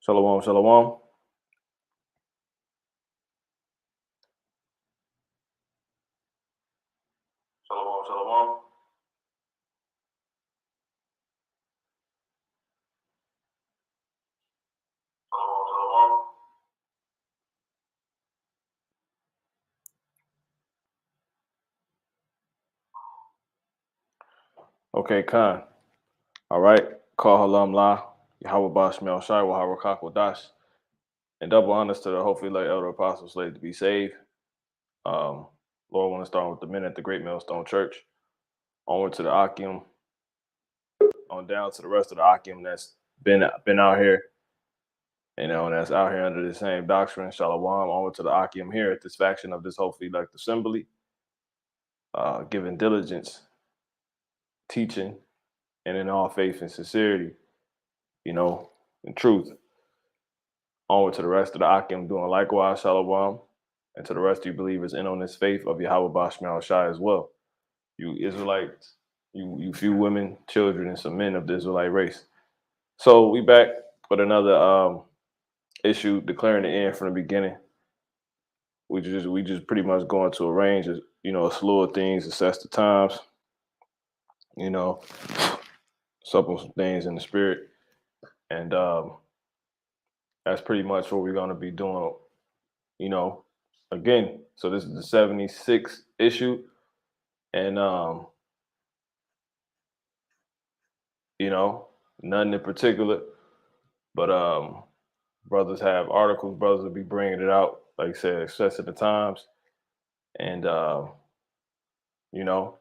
Shalom, shalom. Shalom, shalom. Shalom, shalom. Okay, Khan. All right. Call Halam La, Yahweh Bashmel Shai, Waharakak Wadash. And double honors to the hopefully like elder apostles slated to be saved. Um, Lord, want to start with the men at the Great Millstone Church. Onward to the Akim, on down to the rest of the Akim that's been out here, that's out here under the same doctrine, Shalom. Onward to the Akim here at this faction of this hopefully elect assembly, giving diligence, teaching, and in all faith and sincerity, and truth. Onward to the rest of the Akim doing likewise, Shalom, and to the rest of you believers in on this faith of Yahweh Bashmal Shai as well. You Israelites, you few women, children, and some men of the Israelite race. So we back with another issue declaring the end from the beginning. We just pretty much going to arrange a slew of things, assess the times, you know, supple some things in the spirit. And that's pretty much what we're gonna be doing, again. So this is the 76th issue. And nothing in particular, but brothers have articles, brothers will be bringing it out, like I said, access at the times, and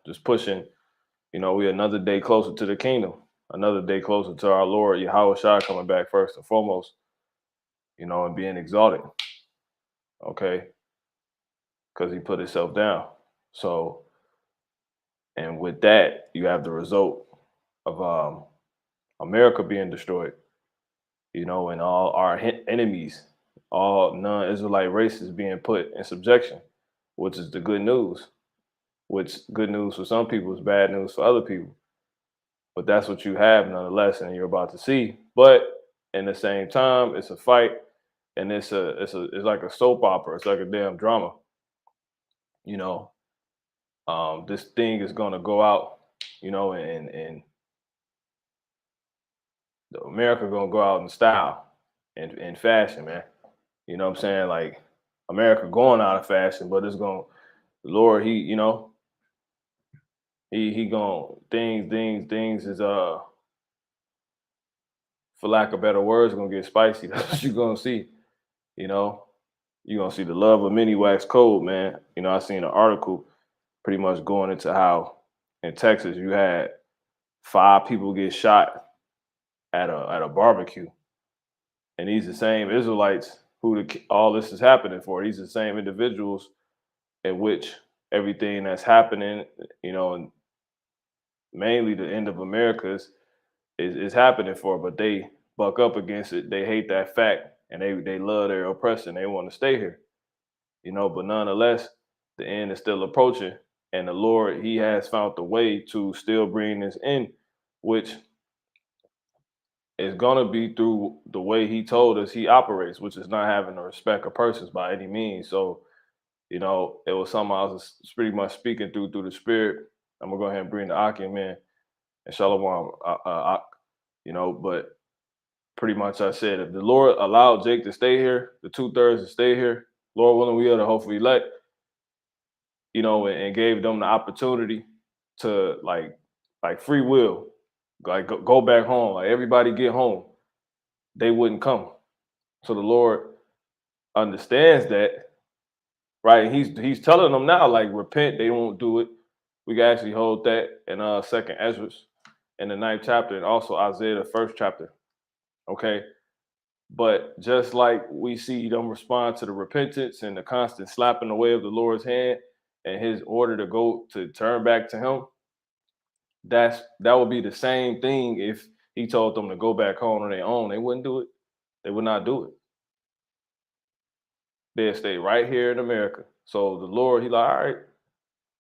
just pushing, we another day closer to the kingdom, another day closer to our Lord Yahweh Shai coming back first and foremost, and being exalted, okay, because he put himself down. So, and with that, you have the result of America being destroyed, and all our enemies, all non-Israelite races being put in subjection, which is the good news. Which good news for some people is bad news for other people. But that's what you have nonetheless, and you're about to see. But in the same time, it's a fight, and it's like a soap opera. It's like a damn drama. You know, this thing is gonna go out, and America gonna go out in style and in fashion, man. You know what I'm saying? Like America going out of fashion, but it's going Lord, he going things is for lack of better words, gonna get spicy. That's what you're gonna see, you know. You're gonna see the love of many wax cold, man. I seen an article pretty much going into how in Texas you had 5 people get shot at a barbecue. And these the same Israelites who all this is happening for. These are the same individuals in which everything that's happening, and mainly the end of America is happening for, but they buck up against it. They hate that fact, and they love their oppression. They want to stay here, but nonetheless, the end is still approaching, and the Lord, He has found the way to still bring this in, which is gonna be through the way He told us He operates, which is not having a respect of persons by any means. So, it was something I was pretty much speaking through the spirit. I'm gonna go ahead and bring the Akim in and Shalom, but pretty much I said, if the Lord allowed Jake to stay here, the 2/3 to stay here, Lord willing, we are to hopefully elect, and gave them the opportunity to like free will, like go back home, like everybody get home, they wouldn't come. So the Lord understands that, right? And he's telling them now, like repent, they won't do it. We can actually hold that in Second Ezra in the 9th chapter, and also Isaiah the 1st chapter. Okay. But just like we see them respond to the repentance and the constant slapping away of the Lord's hand and his order to go to turn back to him, that would be the same thing if he told them to go back home on their own. They wouldn't do it. They would not do it. They'd stay right here in America. So the Lord, he like, all right,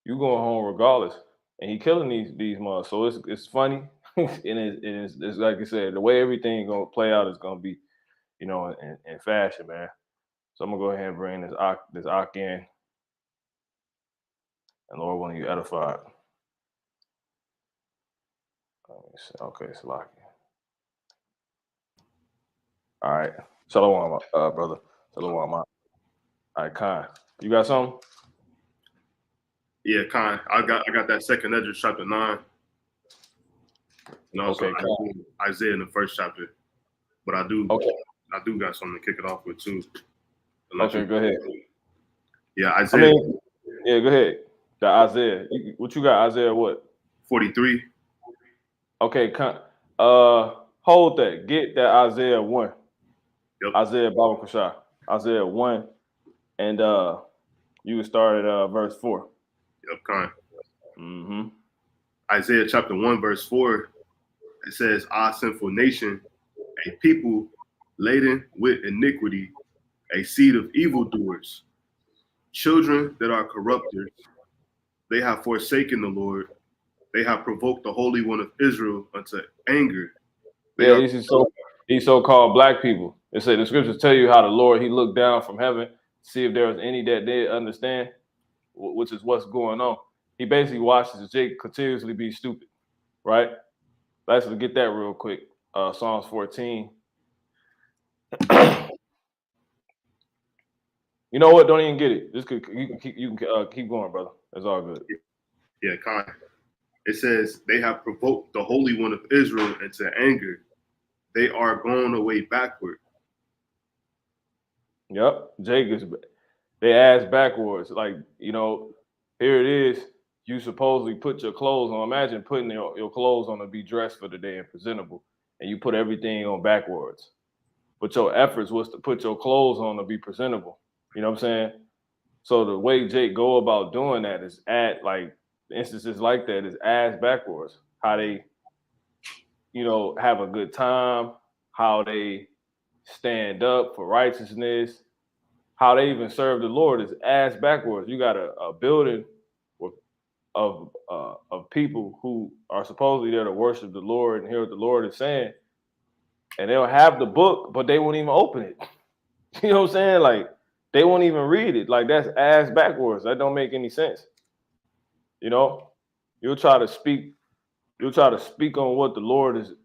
you going home regardless. And he killing these months. So it's funny. And it's like I said, the way everything gonna play out is gonna be you know, in fashion, man. So I'm gonna go ahead and bring this Ak in, and Lord, when you edified. Let me see. Okay, Salaki. All right. Shalom, brother. Shalom. All right, Khan. You got something? Yeah, Khan. I got that second Ezra chapter 9, and also Okay, Khan. Isaiah in the first chapter. But I do got something to kick it off with too. Okay, go ahead. Yeah, Isaiah. Yeah, go ahead. Got Isaiah. What you got? Isaiah what? 43. Okay, hold that. Get that Isaiah 1. Yep. Isaiah Baba Kushah. Isaiah 1. And you can start at verse 4. Yep, Khan. Mm-hmm. Isaiah chapter 1, verse 4. It says, "Ah, sinful nation, a people laden with iniquity, a seed of evildoers, children that are corrupters. They have forsaken the Lord. They have provoked the Holy One of Israel unto anger." These so-called black people. It said the scriptures tell you how the Lord, he looked down from heaven to see if there was any that did understand, which is what's going on. He basically watches Jake continuously be stupid, right? Let's get that real quick. Psalms 14. You know what? Don't even get it. Just you can keep going, brother. That's all good. Yeah, Khan. It says, "They have provoked the Holy One of Israel into anger. They are going away backward." Yep. Jake is, they ass backwards. Like, you know, here it is. You supposedly put your clothes on. Imagine putting your clothes on to be dressed for the day and presentable, and you put everything on backwards. But your efforts was to put your clothes on to be presentable. You know what I'm saying? So the way Jake go about doing that is like instances like that is ass backwards. How they, you know, have a good time, how they stand up for righteousness, how they even serve the Lord is ass backwards. You got a building of people who are supposedly there to worship the Lord and hear what the Lord is saying, and they'll have the book, but they won't even open it. You know what I'm saying? Like they won't even read it. Like that's ass backwards. That don't make any sense. You know, you'll try to speak. You'll try to speak on what the Lord is.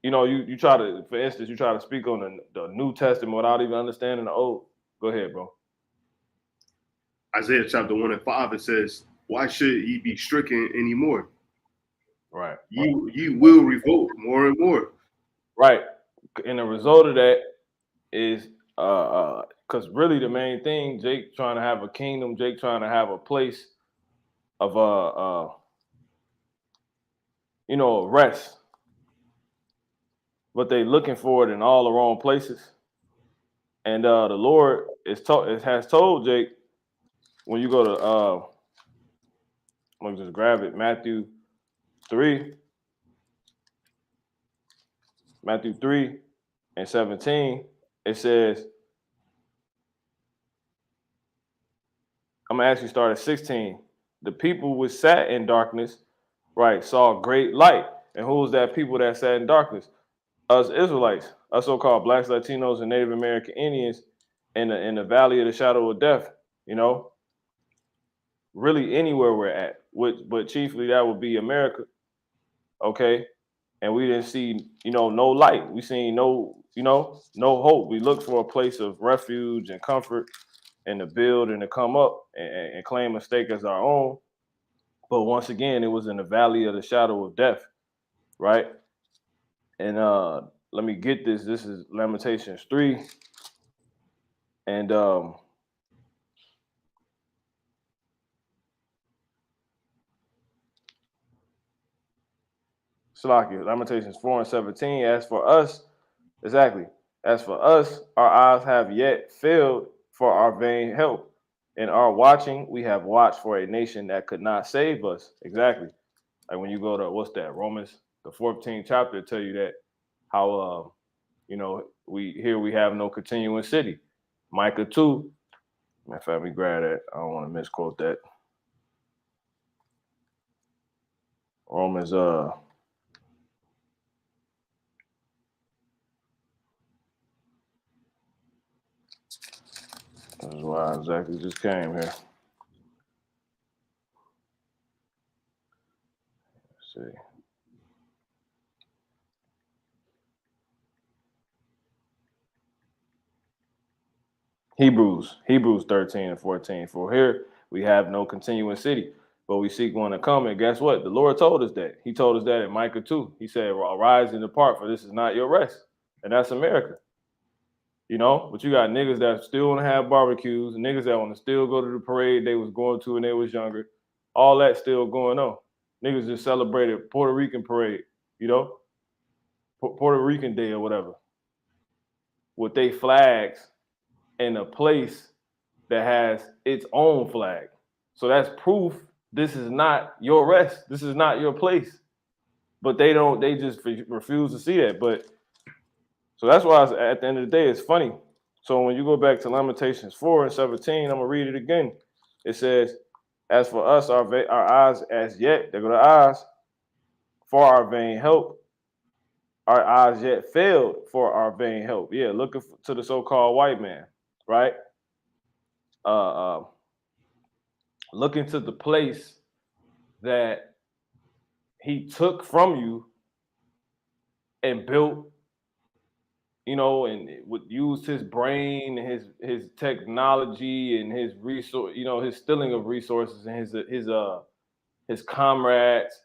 You know, you try to, for instance, you try to speak on the New Testament without even understanding the Old. Go ahead, bro. Isaiah chapter 1 and 5, it says, "Why should ye be stricken anymore? Right. Ye will revolt more and more." Right. And the result of that is because really the main thing, Jake trying to have a kingdom, Jake trying to have a place of you know, rest. But they looking for it in all the wrong places. And the Lord has told Jake when you go to let me just grab it, Matthew 3 and 17, it says, I'm gonna actually start at 16. The people which sat in darkness, right, saw great light. And who was that people that sat in darkness? Us Israelites, us so-called blacks, Latinos, and Native American Indians in the valley of the shadow of death, you know, really anywhere we're at, but chiefly that would be America, okay? And we didn't see, you know, no light. We seen no, you know, no hope. We looked for a place of refuge and comfort and to build and to come up and claim a stake as our own. But once again, it was in the valley of the shadow of death, right? And let me get this. This is Lamentations 3. And Salakia, Lamentations 4 and 17. As for us, exactly. As for us, our eyes have yet failed for our vain help. In our watching, we have watched for a nation that could not save us. Exactly. Like when you go to what's that, Romans, the 14th chapter, tell you that how you know, we have no continuing city. Micah 2. Matter of fact, let me grab that. I don't want to misquote that. Romans That's why I exactly just came here. Let's see. Hebrews 13 and 14. For here we have no continuing city, but we seek one to come. And guess what? The Lord told us that. He told us that in Micah 2. He said, arise and depart, for this is not your rest. And that's America. You know, but you got niggas that still want to have barbecues, and niggas that want to still go to the parade they was going to when they was younger. All that still going on. Niggas just celebrated Puerto Rican parade, you know, Puerto Rican Day or whatever, with they flags in a place that has its own flag. So that's proof this is not your rest. This is not your place. But they just refuse to see that. But so that's why at the end of the day, it's funny. So when you go back to Lamentations 4 and 17, I'm gonna read it again. It says, as for us, our eyes as yet, there go the eyes, for our vain help, our eyes yet failed for our vain help. Yeah, looking to the so-called white man, right? Looking to the place that he took from you and built, you know, and would use his brain and his technology and his resource, you know, his stealing of resources and his comrades.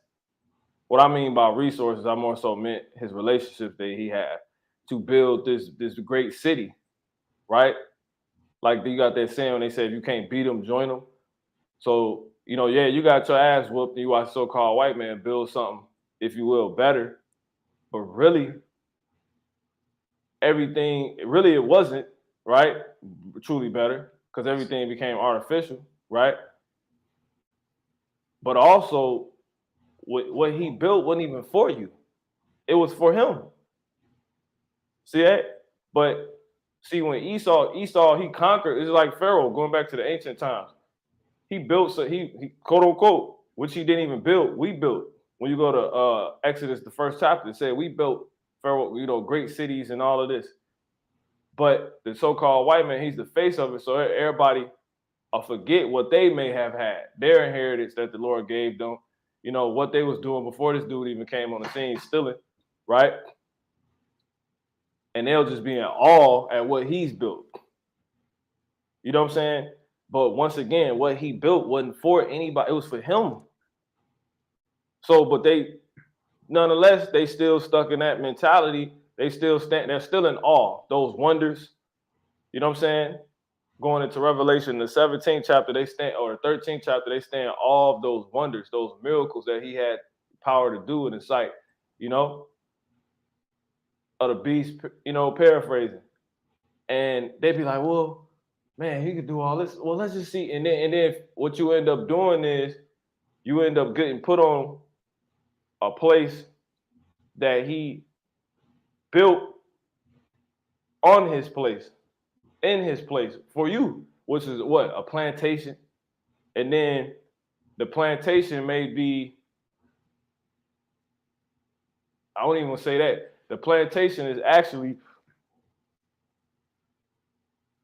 What I mean by resources, I more so meant his relationships that he had to build this great city, right? Like you got that saying when they said, if you can't beat them, join them. So, you know, yeah, you got your ass whooped and you watch so-called white man build something, if you will, better. But really, it wasn't, right? Truly better, because everything became artificial, right? But also, what he built wasn't even for you. It was for him. See that? But see, when Esau, he conquered. It's like Pharaoh, going back to the ancient times. He built, so he quote unquote, which he didn't even build. We built. When you go to Exodus, the first chapter, it said we built Pharaoh, you know, great cities and all of this. But the so-called white man, he's the face of it. So everybody forget what they may have had, their inheritance that the Lord gave them, you know, what they was doing before this dude even came on the scene, stealing, right? And they'll just be in awe at what he's built. You know what I'm saying? But once again, what he built wasn't for anybody. It was for him. So, but nonetheless, they still stuck in that mentality. They're still in awe. Those wonders, you know what I'm saying? Going into Revelation, the 17th chapter, or the 13th chapter, they stand in awe of those wonders, those miracles that he had power to do in the sight, you know, of the beast, you know, paraphrasing. And they'd be like, well, man, he could do all this. Well, let's just see. And then what you end up doing is you end up getting put on a place that he built on his place, in his place for you, which is what? A plantation. And then the plantation may be, I don't even want to say that. The plantation is actually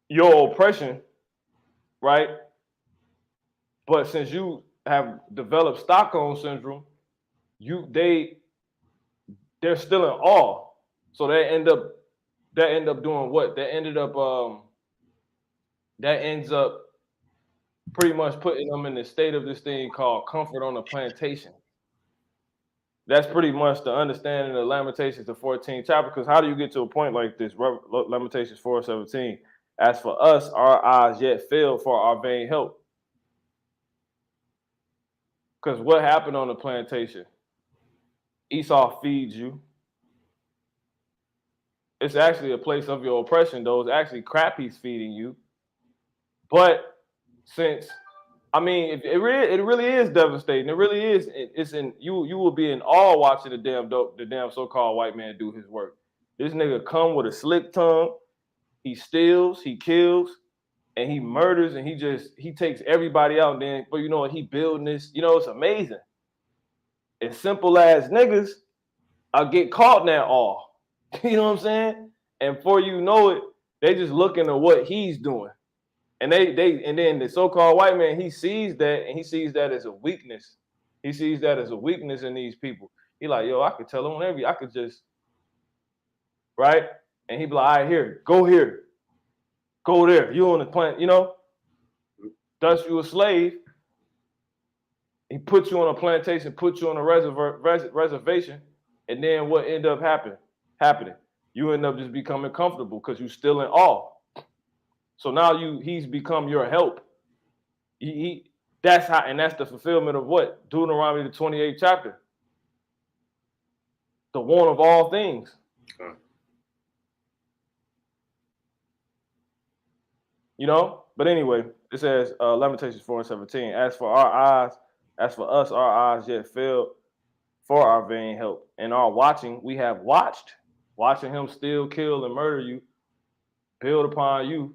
your oppression, right? But since you have developed Stockholm syndrome, they're still in awe. So that end up doing what? That ends up pretty much putting them in the state of this thing called comfort on the plantation. That's pretty much the understanding of Lamentations, the 14th chapter. Because how do you get to a point like this? Lamentations 4:17. As for us, our eyes yet failed for our vain help. Because what happened on the plantation? Esau feeds you. It's actually a place of your oppression, though. It's actually crap he's feeding you. But since, I mean, it really is devastating. It really is. You will be in awe watching the damn so-called white man do his work. This nigga come with a slick tongue. He steals, he kills, and he murders, and he takes everybody out. And then, but you know what? He building this. You know, it's amazing. As simple as niggas, I get caught in that awe. You know what I'm saying? And before you know it, they just looking at what he's doing. And then the so-called white man, he sees that, and he sees that as a weakness. He sees that as a weakness in these people. He like, yo, I could tell them whenever, I could just, right? And he be like, all right, here, go there. You on the planet, thus you a slave. He put you on a plantation, put you on a reservation, and then what end up happening? You end up just becoming comfortable because you're still in awe. So now he's become your help. That's how, and that's the fulfillment of what? Deuteronomy, the 28th chapter. The one of all things. But anyway, it says Lamentations 4:17. As for us, our eyes yet failed for our vain help. And our watching, we have watching him still kill and murder you, build upon you,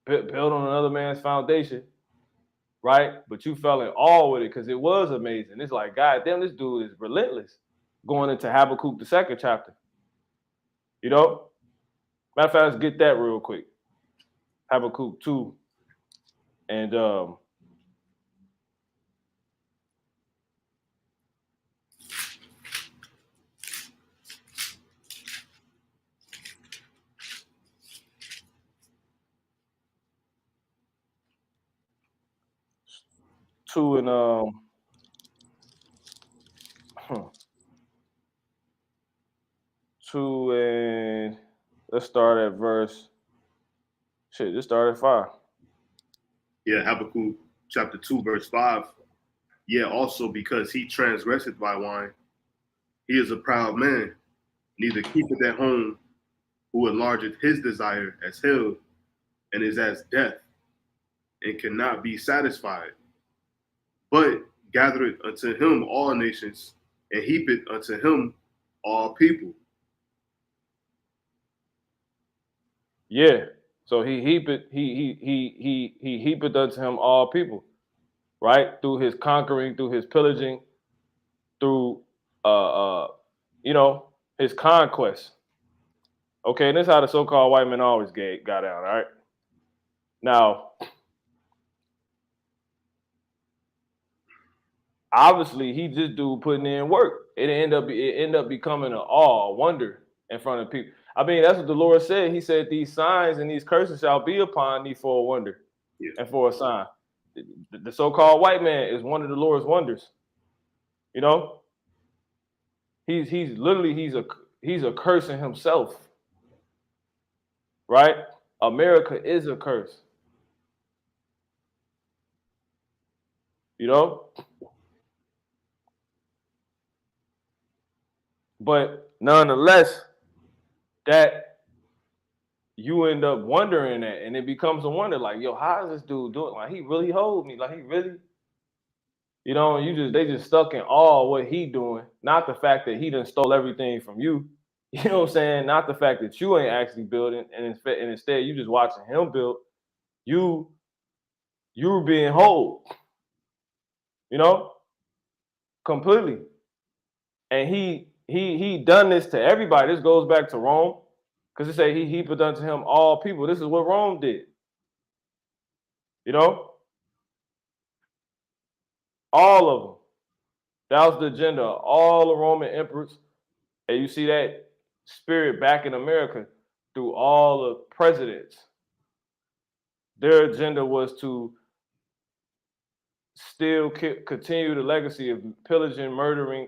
build on another man's foundation, right? But you fell in awe with it because it was amazing. It's like, God damn, this dude is relentless. Going into Habakkuk, the 2nd chapter. Matter of fact, let's get that real quick. Habakkuk 2 and 2 and 2 and let's start at verse. Just start at 5. Yeah, Habakkuk chapter 2, verse 5. Yeah, also because he transgresseth by wine, he is a proud man, neither keepeth at home, who enlargeth his desire as hell, and is as death, and cannot be satisfied, but gathereth unto him all nations, and heapeth unto him all people. Yeah. So he heapeth unto him all people, right? Through his conquering, through his pillaging, through his conquest. Okay, and this is how the so-called white man always got down, all right? Now, obviously, he just do putting in work. It end up becoming an awe, a wonder in front of people. I mean, that's what the Lord said. He said, these signs and these curses shall be upon thee for a wonder and for a sign. The so-called white man is one of the Lord's wonders. He's a curse in himself. Right? America is a curse. But nonetheless, that you end up wondering that, and it becomes a wonder, like, yo, how is this dude doing? Like, he really hold me, like he really, they just stuck in awe of what he doing, not the fact that he done stole everything from you. You know what I'm saying? Not the fact that you ain't actually building, and instead you just watching him build. You're being whole, completely. And he done this to everybody. This goes back to Rome, because it say he heaped unto him all people. This is what Rome did. All of them. That was the agenda of all the Roman emperors. And you see that spirit back in America through all the presidents. Their agenda was to still continue the legacy of pillaging, murdering,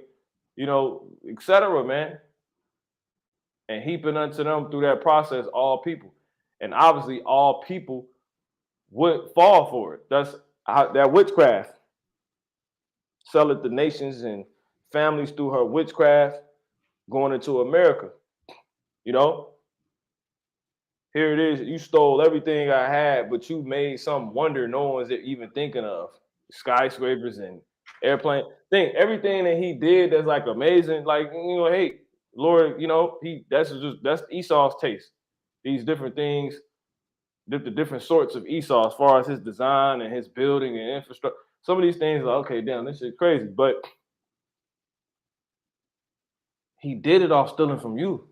etc., man. And heaping unto them through that process all people. And obviously all people would fall for it. That's that witchcraft. Selleth the nations and families through her witchcraft going into America. Here it is. You stole everything I had, but you made some wonder no one's even thinking of. Skyscrapers and airplane. Think everything that he did that's like amazing. Like, hey, Lord, that's Esau's taste. These different things, the different sorts of Esau as far as his design and his building and infrastructure. Some of these things are okay, damn, this shit crazy. But he did it off stealing from you.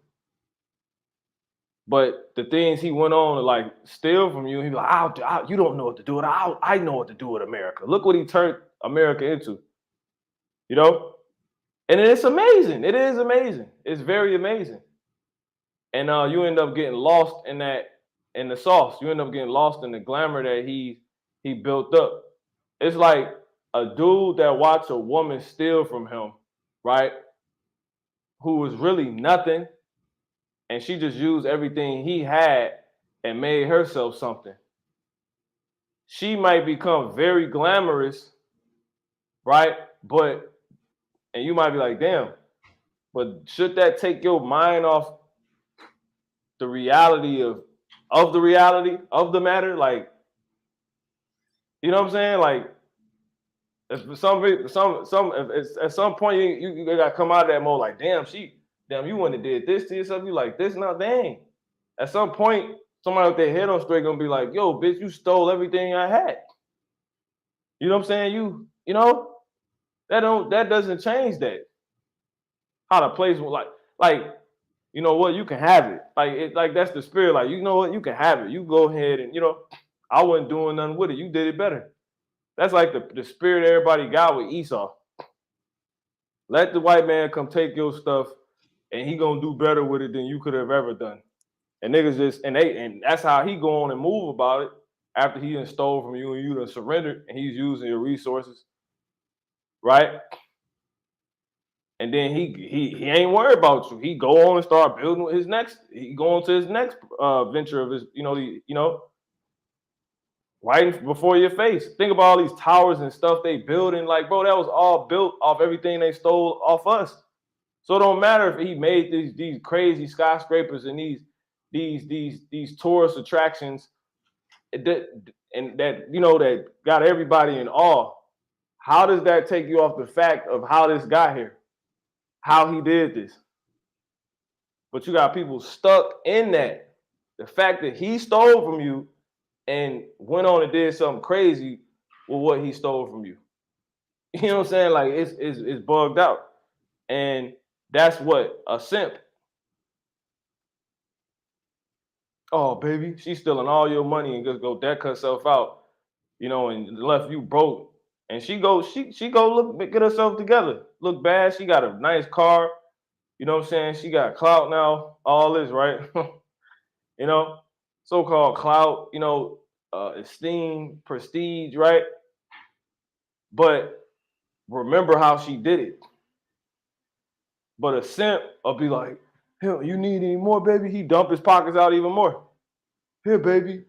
But the things he went on to like steal from you, he be like, you don't know what to do with. I know what to do with America. Look what he turned America into. You know, and it's amazing. It is amazing. It's very amazing. And you end up getting lost in the sauce. You end up getting lost in the glamour that he built up. It's like a dude that watched a woman steal from him, right? Who was really nothing, and she just used everything he had and made herself something. She might become very glamorous, right? And you might be like, damn, but should that take your mind off the reality of the reality of the matter? Like, you know what I'm saying? Like, if at some point you gotta come out of that mode like, damn, you wouldn't have did this to yourself. You like this now, dang. At some point, somebody with their head on straight gonna be like, yo, bitch, you stole everything I had. You know what I'm saying? You know, that doesn't change that. How the place will like, you know what, you can have it. Like that's the spirit. Like, you know what, you can have it. You go ahead and I wasn't doing nothing with it. You did it better. That's like the spirit everybody got with Esau. Let the white man come take your stuff, and he gonna do better with it than you could have ever done. And niggas and that's how he go on and move about it after he done stole from you and you done surrendered and he's using your resources, right? And then he ain't worried about you. He go on and start building his next. He go on to his next venture of his, right before your face. Think about all these towers and stuff they building. Like, bro, that was all built off everything they stole off us. So it don't matter if he made these crazy skyscrapers and these tourist attractions that got everybody in awe. How does that take you off the fact of how this got here? How he did this? But you got people stuck in that. The fact that he stole from you and went on and did something crazy with what he stole from you. You know what I'm saying? Like it's bugged out. And that's what a simp. Oh, baby, she's stealing all your money and just go deck herself out, and left you broke. And she go get herself together. Look bad. She got a nice car. You know what I'm saying? She got clout now. All this, right? So-called clout. Esteem, prestige, right? But remember how she did it. But a simp will be like, "Hell, you need any more, baby?" He dump his pockets out even more. Here, baby.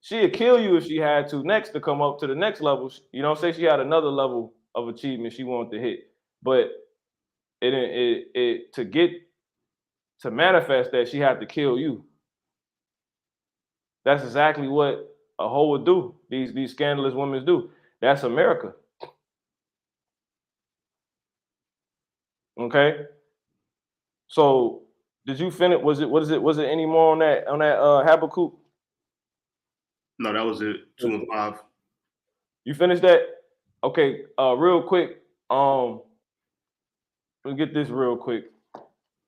She'd kill you if she had to next to come up to the next level. Say she had another level of achievement she wanted to hit. But to manifest that, she had to kill you. That's exactly what a hoe would do. These scandalous women do. That's America. Okay. So did you finish? Was it any more on that Habakkuk? No, that was it. 2 and 5. You finished that? Okay. Real quick. Let me get this real quick.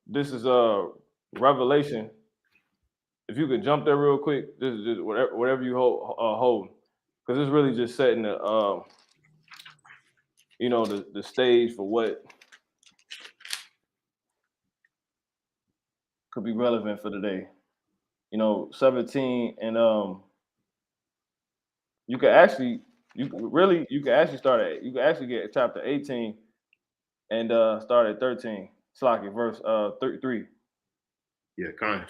This is Revelation. If you could jump there real quick, this is just whatever you hold, because it's really just setting the the stage for what could be relevant for today. 17 and you can actually get chapter 18 and start at 13. Slocky verse 33. Yeah, kind.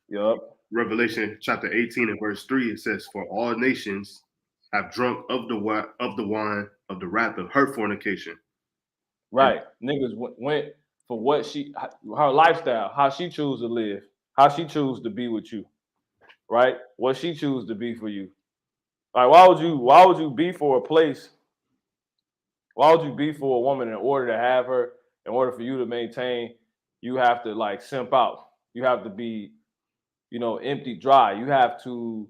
Yup. Revelation chapter 18 and verse 3, it says, "For all nations have drunk of the wine of the wrath of her fornication." Right. Niggas went for what her lifestyle, how she choose to live, how she choose to be with you, right? What she choose to be for you. Like, why would you be for a place? Why would you be for a woman in order to have her, in order for you to maintain, you have to like simp out. You have to be, empty, dry. You have to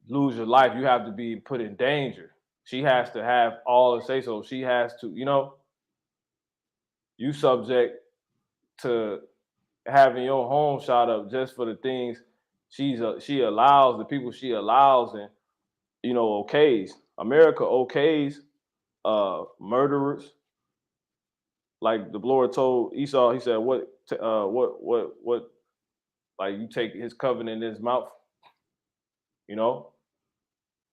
lose your life. You have to be put in danger. She has to have all the say so. She has to, you subject to having your home shot up just for the things she allows, the people she allows, and okays. America okays murderers. Like the Lord told Esau, he said, what, like you take his covenant in his mouth,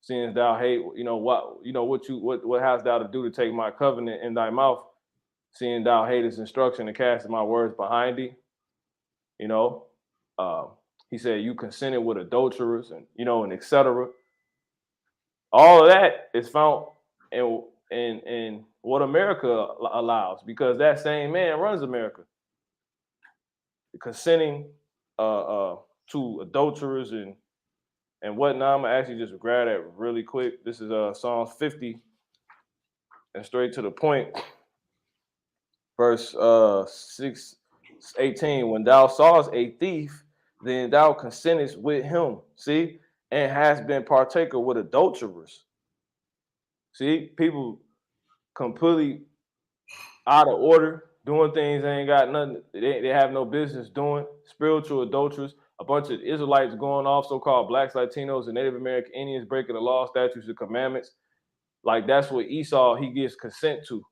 seeing thou hate, what hast thou to do to take my covenant in thy mouth, seeing thou hate his instruction and cast my words behind thee, he said, you consented with adulterers and etc. All of that is found in what America allows, because that same man runs America, consenting to adulterers and whatnot. I'm gonna actually just grab that really quick. This is Psalms 50, and straight to the point. Verse 18. When thou sawest a thief, then thou consentest with him. See, and has been partaker with adulterers. See, people completely out of order, doing things they ain't got nothing, they have no business doing. Spiritual adulterers, a bunch of Israelites going off, so-called blacks, Latinos, and Native American Indians breaking the law, statutes, and commandments. Like that's what Esau, he gives consent to.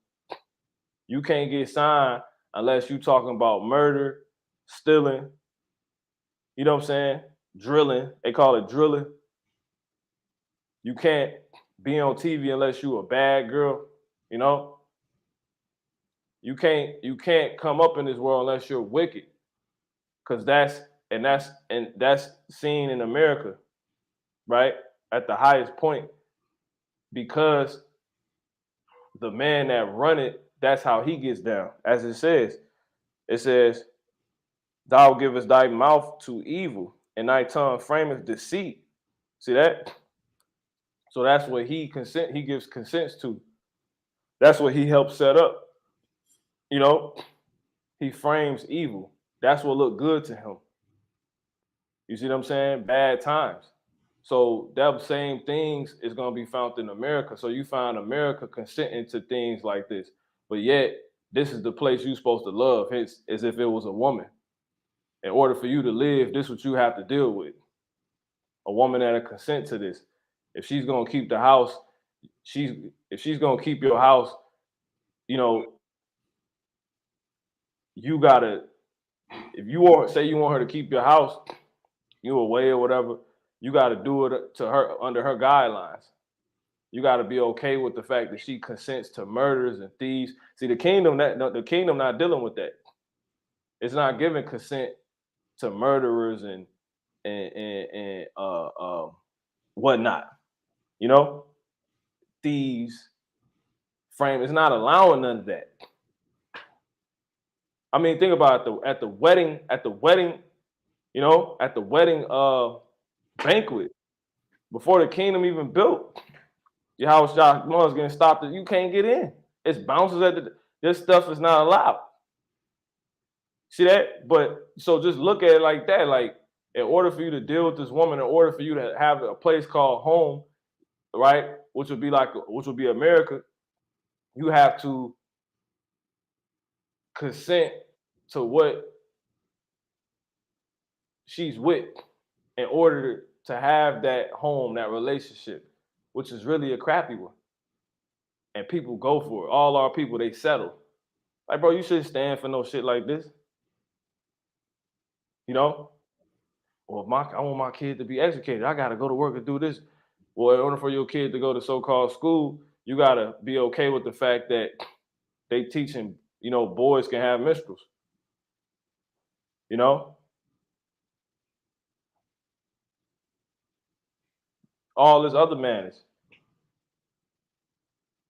You can't get signed unless you talking about murder, stealing, you know what I'm saying? Drilling, they call it drilling. You can't be on TV unless you a bad girl, You can't come up in this world unless you're wicked. Because that's seen in America, right? At the highest point. Because the man that run it, that's how he gets down. As it says, thou givest thy mouth to evil, and thy tongue frameth deceit. See that? So that's what he gives consents to. That's what he helps set up. He frames evil. That's what looked good to him. You see what I'm saying? Bad times. So that same things is going to be found in America. So you find America consenting to things like this, but yet this is the place you're supposed to love. It's as if it was a woman. In order for you to live, this is what you have to deal with. A woman that'll consent to this. If she's going to keep the house, if she's going to keep your house, you gotta, if you want, say you want her to keep your house, you away or whatever, you got to do it to her under her guidelines. You got to be okay with the fact that she consents to murders and thieves. See, the kingdom not dealing with that. It's not giving consent to murderers and whatnot. Thieves, frame. It's not allowing none of that. I mean, think about it, at the wedding banquet, before the kingdom even built, your house was getting stopped. You can't get in. It's bouncers this stuff is not allowed. See that? But so just look at it like that. Like, in order for you to deal with this woman, in order for you to have a place called home, right, which would be America, you have to consent to what she's with in order to have that home, that relationship, which is really a crappy one. And people go for it. All our people, they settle. Like, bro, you shouldn't stand for no shit like this. Well, I want my kid to be educated. I got to go to work and do this. Well, in order for your kid to go to so-called school, you got to be okay with the fact that they teaching, boys can have minstrels. All this other madness.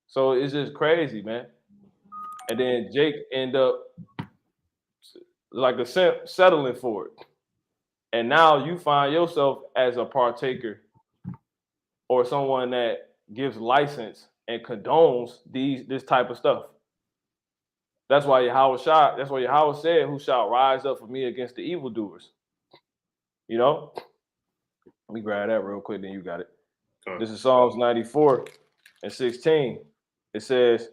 So it's just crazy, man. And then Jake end up like a simp settling for it. And now you find yourself as a partaker or someone that gives license and condones this type of stuff. That's why Yahweh said, who shall rise up for me against the evildoers? Let me grab that real quick, then you got it. This is Psalms 94 and 16. It says,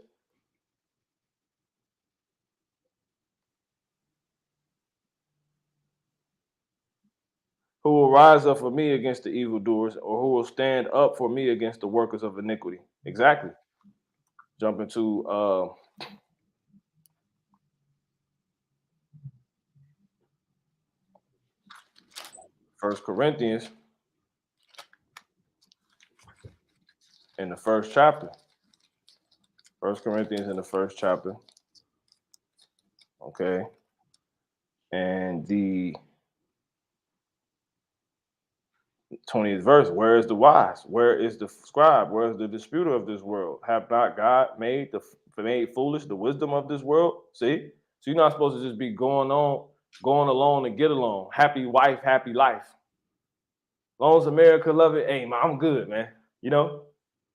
Who will rise up for me against the evildoers, or who will stand up for me against the workers of iniquity? Exactly. Jump into First Corinthians in the first chapter. First Corinthians in the first chapter. Okay. And the 20th verse, where is the wise? Where is the scribe? Where is the disputer of this world? Have not God made foolish the wisdom of this world? See? So you're not supposed to just be going along and get along. Happy wife, happy life. As long as America love it, hey, man, I'm good, man. You know,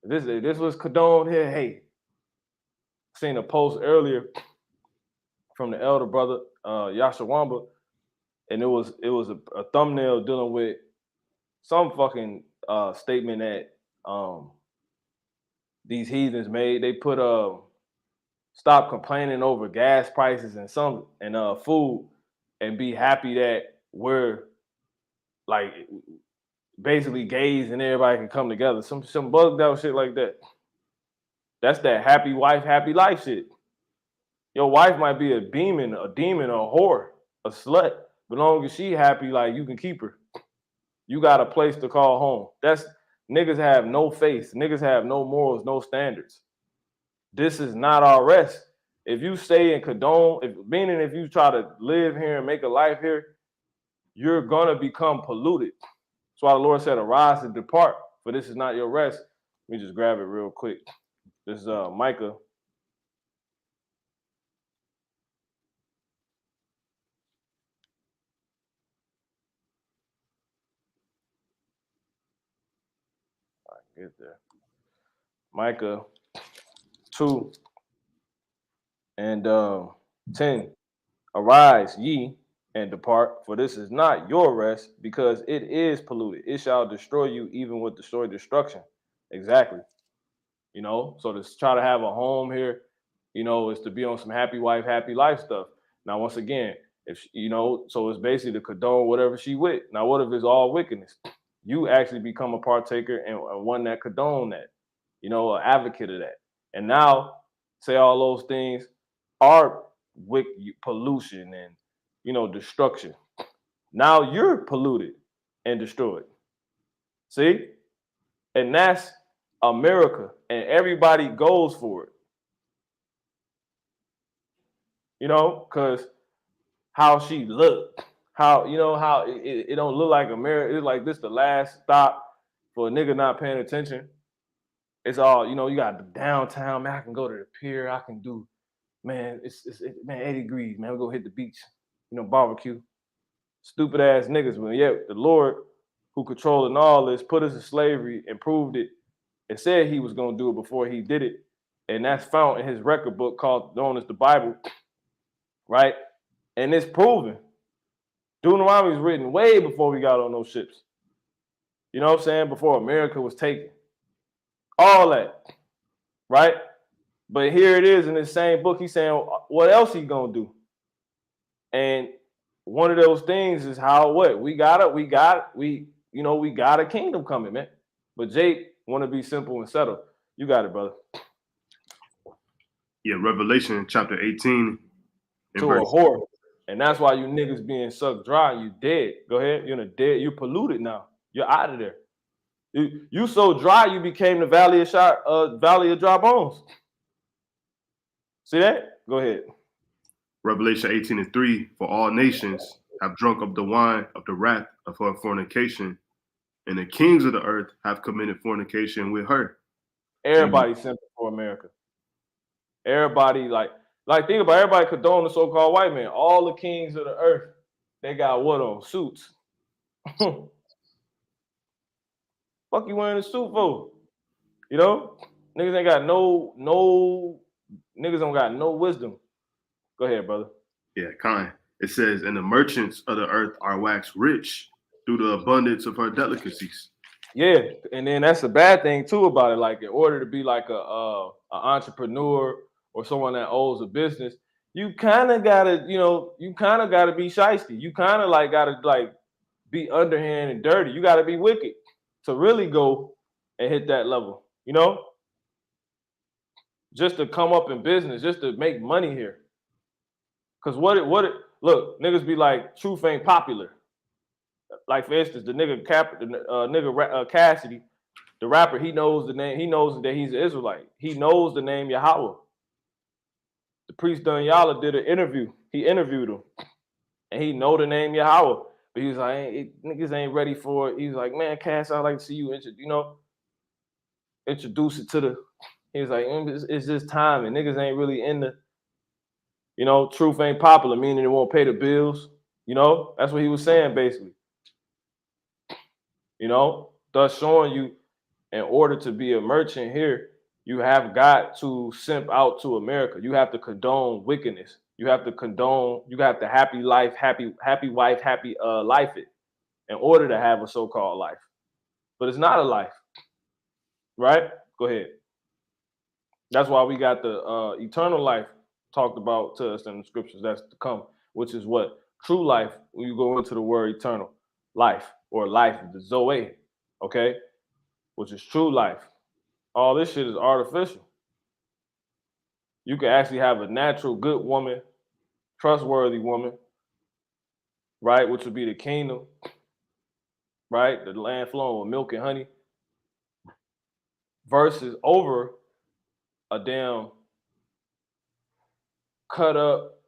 this was condoned here. Hey, seen a post earlier from the elder brother, Yashawamba, and it was a thumbnail dealing with some fucking statement that these heathens made. They put stop complaining over gas prices and food, and be happy that we're like basically gays and everybody can come together. Some bugged out shit like that. That's that happy wife, happy life shit. Your wife might be a demon, a whore, a slut, but as long as she happy, like you can keep her. You got a place to call home. That's niggas have no faith. Niggas have no morals, no standards. This is not our rest. If you stay and condone, if you try to live here and make a life here, you're gonna become polluted. That's why the Lord said, arise and depart, for this is not your rest. Let me just grab it real quick. This is Micah. All right, get there. Micah 2 and 10. Arise ye and depart, for this is not your rest, because it is polluted. It shall destroy you, even with destruction. Exactly. You know, so to try to have a home here, you know, is to be on some happy wife, happy life stuff. Now, once again, if you know, so it's basically to condone whatever she with. Now, what if it's all wickedness? You actually become a partaker and one that condone that, you know, an advocate of that. And now, say all those things are pollution and, you know, destruction. Now you're polluted and destroyed. See? And that's America, and everybody goes for it. You know, because how she looked, how, you know, how it don't look like America. It's like this the last stop for a nigga not paying attention. It's all, you know, you got the downtown, man, I can go to the pier, I can do, man, man, 80 degrees, man, we go hit the beach, you know, barbecue. Stupid ass niggas, but yet the Lord, who controlling all this, put us in slavery and proved it and said he was going to do it before he did it. And that's found in his record book known as the Bible, right? And it's proven. Deuteronomy was written way before we got on those ships. You know what I'm saying? Before America was taken. All that, right? But here it is in this same book. He's saying, what else he going to do? And one of those things is how we got a kingdom coming, man. But Jake want to be simple and settle. You got it, brother. Yeah, Revelation chapter 18. To a whore. And that's why you niggas being sucked dry, you dead. Go ahead. You're polluted now. You're out of there. You so dry, you became the valley of dry bones. See that? Go ahead. Revelation 18:3, for all nations have drunk of the wine of the wrath of her fornication, and the kings of the earth have committed fornication with her. Everybody simple for America. Everybody like think about everybody condone the so-called white man. All the kings of the earth, they got what on? Suits. Fuck you wearing a suit for? You know? Niggas ain't got niggas don't got no wisdom. Go ahead, brother. Yeah, kind. It says, and the merchants of the earth are waxed rich through the abundance of her delicacies. Yeah, and then that's a bad thing too about it. Like in order to be like a entrepreneur or someone that owns a business, you kind of gotta be shiesty. You kind of like gotta like be underhand and dirty. You got to be wicked to really go and hit that level, you know? Just to come up in business, just to make money here. Cause look, niggas be like, truth ain't popular. Like for instance, the nigga Cassidy, the rapper, he knows the name, he knows that he's an Israelite. He knows the name Yahweh. The priest Dunyala did an interview. He interviewed him. And he know the name Yahweh. But he was like, niggas ain't ready for it. He's like, man, Cass, I'd like to see you, introduce it to the. He was like, it's just time, and niggas ain't really in the, truth ain't popular, meaning they won't pay the bills. That's what he was saying, basically. Thus showing you, in order to be a merchant here, you have got to simp out to America. You have to condone wickedness. You have to happy life, happy wife, happy life it in order to have a so-called life. But it's not a life, right? Go ahead. That's why we got the eternal life talked about to us in the scriptures that's to come, which is what? True life, when you go into the word eternal life or life, the Zoe, okay? Which is true life. All this shit is artificial. You can actually have a natural good woman, trustworthy woman, right? Which would be the kingdom, right? The land flowing with milk and honey, versus over a damn cut up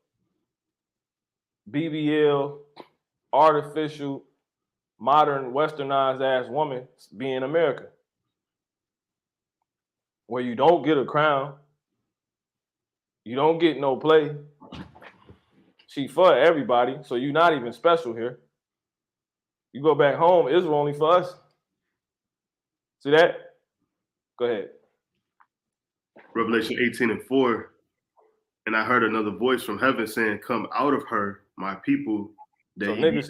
BBL, artificial, modern, westernized ass woman being America, where you don't get a crown, you don't get no play. She for everybody, so you're not even special here. You go back home, Israel only for us. See that? Go ahead. Revelation 18:4. And I heard another voice from heaven saying, come out of her, my people. That so niggas,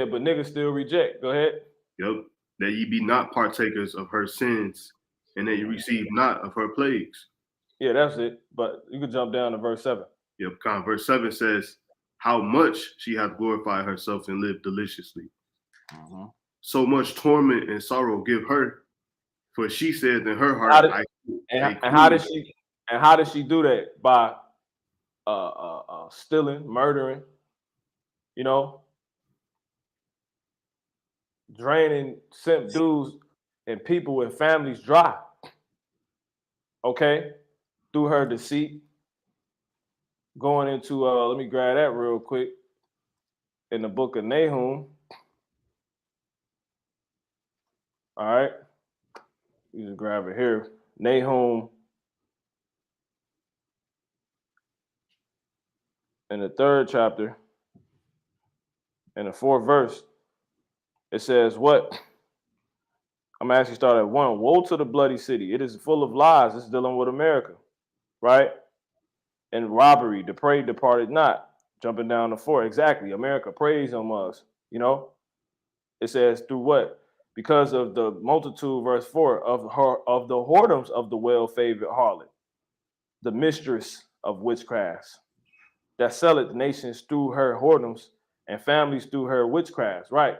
but niggas still reject. Go ahead. Yep. That ye be not partakers of her sins, and that you receive not of her plagues. Yeah, that's it. But you can jump down to verse 7. Yep. Verse 7 says, how much she hath glorified herself and lived deliciously. Mm-hmm. So much torment and sorrow give her, for she said in her heart, how did she do that? By stealing, murdering, draining simp dudes and people and families dry. Okay, through her deceit. Going into let me grab that real quick. In the book of Nahum. All right, you just grab it here. Nahum. In the 3rd chapter, in the 4th verse, it says what? I'm gonna actually start at 1. Woe to the bloody city. It is full of lies. It's dealing with America, right? And robbery. The prey departed not. Jumping down to 4. Exactly. America preys on us. It says through what? Because of the multitude, verse 4, of the whoredoms of the well-favored harlot, the mistress of witchcrafts, that selleth nations through her whoredoms and families through her witchcrafts, right?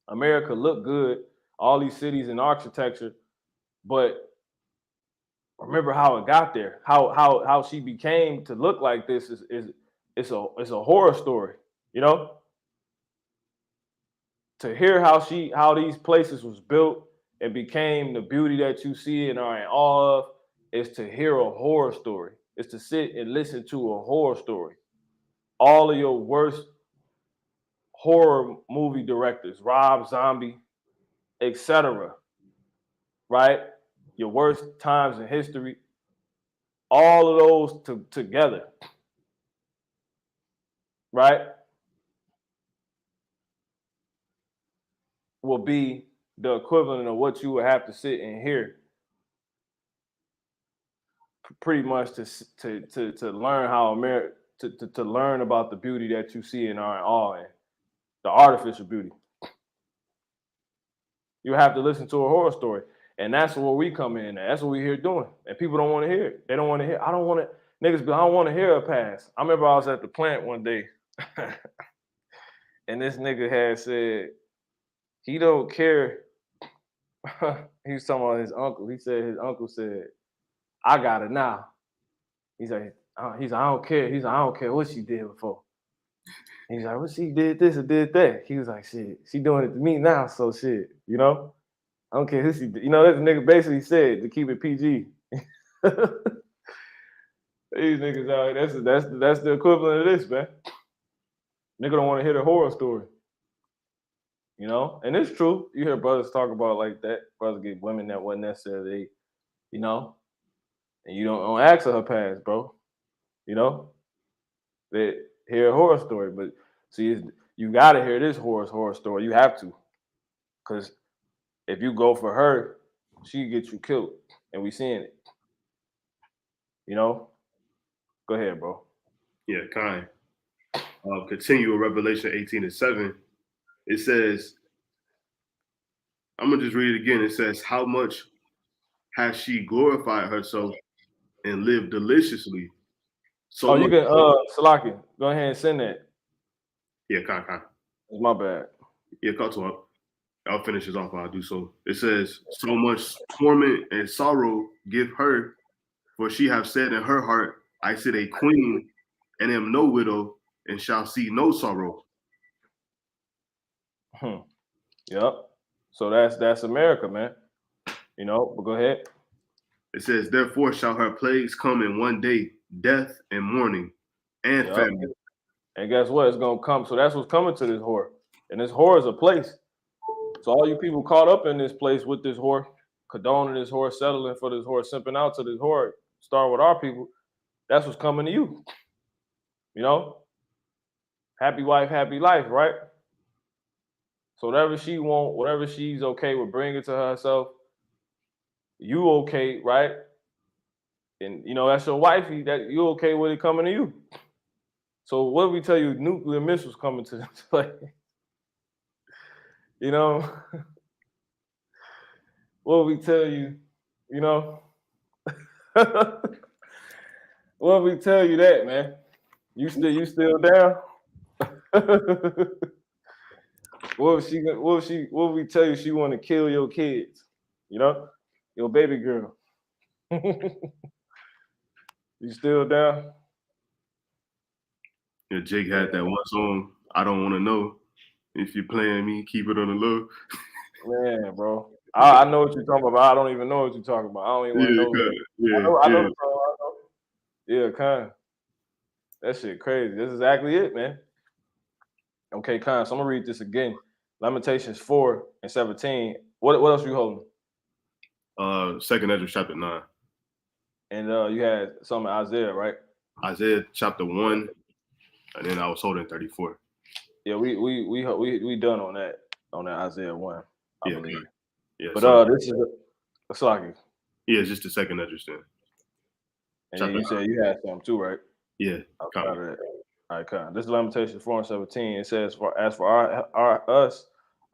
America looked good, all these cities and architecture, but remember how it got there, how she became to look like this it's a horror story, To hear how these places was built and became the beauty that you see and are in awe of is to hear a horror story. It's to sit and listen to a horror story. All of your worst horror movie directors, Rob Zombie, etc., right? Your worst times in history, all of those together, right, will be the equivalent of what you would have to sit and hear pretty much to learn how America, to learn about the beauty that you see and are in awe and the artificial beauty. You have to listen to a horror story. And that's where we come in. That's what we're here doing. And people don't want to hear it. They don't want to hear. I don't want to, niggas, I don't want to hear a pass. I remember I was at the plant one day And this nigga had said he don't care. He was talking about his uncle. He said his uncle said, "I got it now." He's like, I don't care. He's like, I don't care what she did before. He's like, well, she did this or did that. He was like, shit, she doing it to me now, so shit, you know? I don't care who she did. You know, that nigga basically said to keep it PG. These niggas out here, that's the equivalent of this, man. Nigga don't want to hear the horror story. You know? And it's true. You hear brothers talk about like that. Brothers get women that wasn't necessarily, you know, and you don't ask her past, bro. You know? They hear a horror story, but see, you gotta hear this horror story. You have to. Cause if you go for her, she get you killed. And we seeing it. You know? Go ahead, bro. Yeah, kind. Continue with Revelation 18:7. It says, I'm gonna just read it again. It says, how much has she glorified herself and lived deliciously? So Oh, you much. can Salaki, go ahead and send that. Yeah, kind. It's my bad. Yeah, cut to up. I'll finish this off while I do so. It says, so much torment and sorrow give her, for she have said in her heart, I sit a queen and am no widow and shall see no sorrow. Yep. So that's America, man. You know, but go ahead. It says, therefore shall her plagues come in one day, death and mourning and famine. And guess what? It's gonna come. So that's what's coming to this whore. And this whore is a place. So all you people caught up in this place with this whore, condoning this whore, settling for this whore, simping out to this whore, start with our people, that's what's coming to you. You know? Happy wife, happy life, right? So whatever she want, whatever she's okay with bringing to herself, you okay, right? And you know, that's your wifey, that you okay with it coming to you. So what we tell you, nuclear missiles coming to this place. You know? What we tell you, you know? What we tell you that, man? You still down? What we tell you she want to kill your kids? You know? Your baby girl. You still down? Yeah, Jake had that one song, I don't want to know. If you're playing me, keep it on the low. Man, bro. I know what you're talking about. I don't even know what you're talking about. I don't even want to know. I know the song. I know. Yeah, kind. That shit crazy. That's exactly it, man. Okay, kind. So I'm gonna read this again. Lamentations 4:17. What else are you holding? 2 Ezra chapter 9. And you had some Isaiah, right? Isaiah chapter 1, and then I was holding 34. Yeah, we done on that Isaiah 1, I believe. Yeah, but this is a Slaki. Yeah, it's just the 2 Ezra then. And you said you had some too, right? Yeah. Outside of that. All right, kind. This is Lamentations 4:17. It says, as for our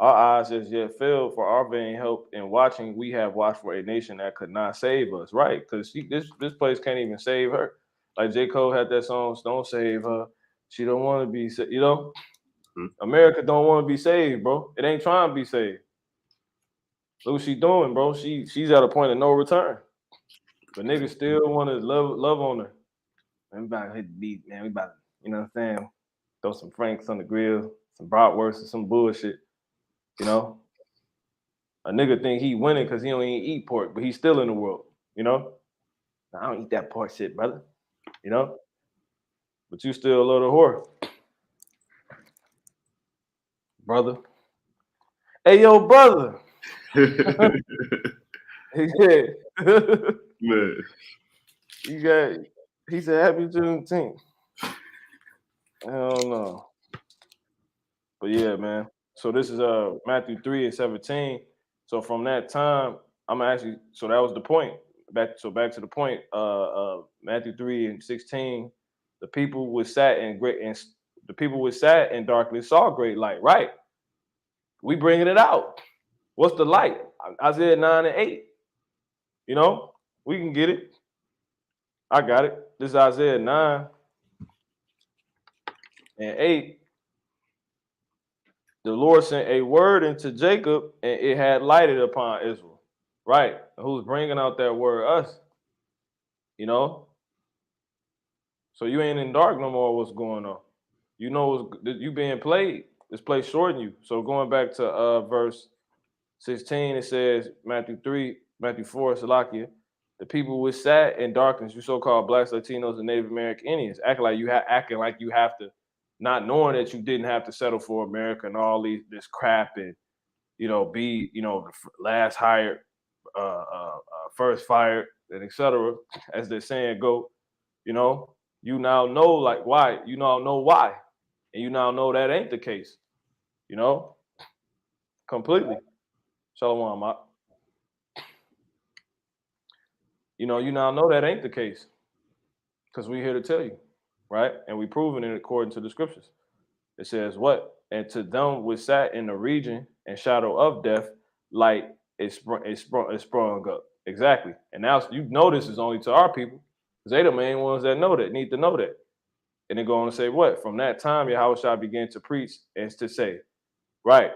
eyes as yet failed for our vain help in watching, we have watched for a nation that could not save us, right? Because this place can't even save her. Like J. Cole had that song, "Don't Save Her." She don't want to be, you know. America don't want to be saved, bro. It ain't trying to be saved. Look what she doing, bro. She's at a point of no return. But niggas still want to love on her. Man, we about to hit the beat, man. We about to, you know what I'm saying? Throw some Franks on the grill, some bratwurst, or some bullshit. You know? A nigga think he winning because he don't even eat pork, but he's still in the world. You know? I don't eat that pork shit, brother. You know? But you still a little whore. Brother. Hey, yo, brother. Yeah. Man. He said, happy Juneteenth. I don't know. But yeah, man. So this is Matthew 3:17. So from that time, I'm actually, so that was the point. Back to the point, Matthew 3:16, the people which sat in darkness saw great light, right? We bringing it out. What's the light? Isaiah 9:8. You know, we can get it. I got it. This is Isaiah 9:8. The Lord sent a word into Jacob, and it had lighted upon Israel. Right? Who's bringing out that word? Us. You know? So you ain't in dark no more. What's going on? You know you being played. This play shorten you. So going back to verse 16, it says Matthew 4, Salakia, the people which sat in darkness, you so-called blacks, Latinos, and Native American Indians, acting like you have to, not knowing that you didn't have to settle for America and all this crap and be the last hired, first fired, and etc. As they're saying go, you now know like why. You now know why. And you now know that ain't the case, completely. Shalom, Mak. You now know that ain't the case because we're here to tell you, right? And we proven it according to the scriptures. It says what? And to them which sat in the region and shadow of death, light is sprung up. Exactly. And now you know this is only to our people because they the main ones that need to know that. And they go on to say what? From that time, Yahweh began to preach and to say, right?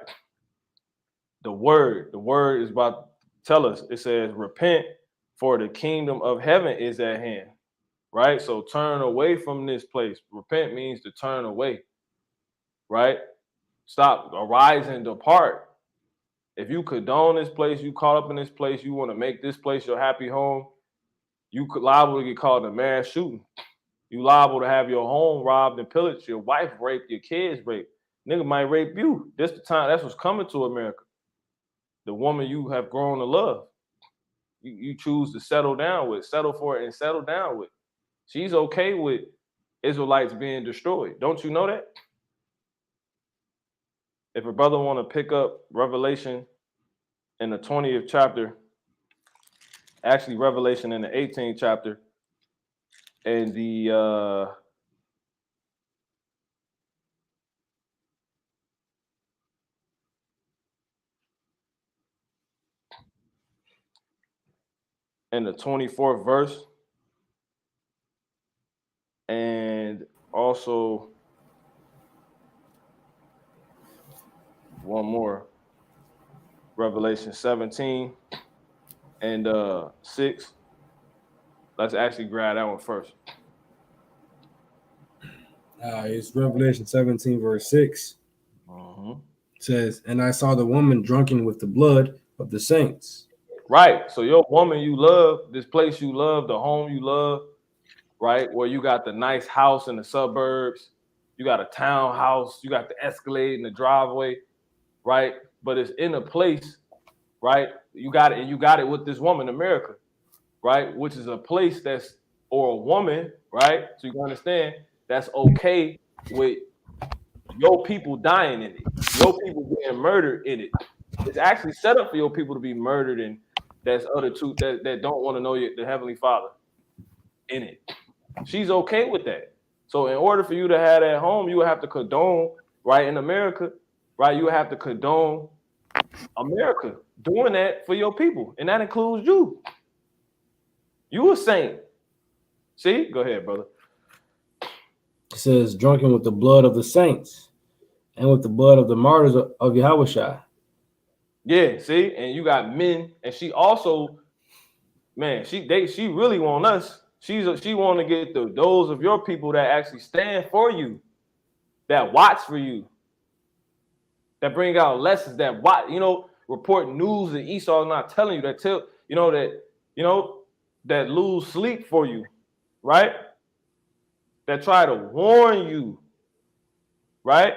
The word is about to tell us. It says, repent, for the kingdom of heaven is at hand. Right? So turn away from this place. Repent means to turn away. Right? Stop, arise and depart. If you condone this place, you caught up in this place, you want to make this place your happy home, you could liable to get caught in a mass shooting. You liable to have your home robbed and pillaged, your wife raped, your kids raped. Nigga might rape you. This the time. That's what's coming to America. The woman you have grown to love. You choose to settle for it and settle down with. She's okay with Israelites being destroyed. Don't you know that? If a brother want to pick up Revelation in the 20th chapter, actually Revelation in the 18th chapter, and the in the 24th verse, and also one more, Revelation 17 and 6. Let's actually grab that one first. It's Revelation 17 verse 6. It says, and I saw the woman drunken with the blood of the saints. Right. So your woman you love, this place you love, the home you love, right? Where you got the nice house in the suburbs, you got a townhouse, you got the Escalade in the driveway, right? But it's in a place, right? You got it, and you got it with this woman, America, right? Which is a place or a woman, right? So you can understand that's okay with your people dying in it, your people being murdered in it. It's actually set up for your people to be murdered, and that's other two that don't want to know the Heavenly Father in it. She's okay with that. So in order for you to have that home, you would have to condone, right, in America, right? You would have to condone America doing that for your people. And that includes you. You a saint. See? Go ahead, brother. It says, drunken with the blood of the saints and with the blood of the martyrs of Yahweh. Yeah, see? And you got men, and she also, man, she really want us. She want to get those of your people that actually stand for you, that watch for you, that bring out lessons, that watch, report news that Esau's not telling you, that lose sleep for you, right? That try to warn you, right?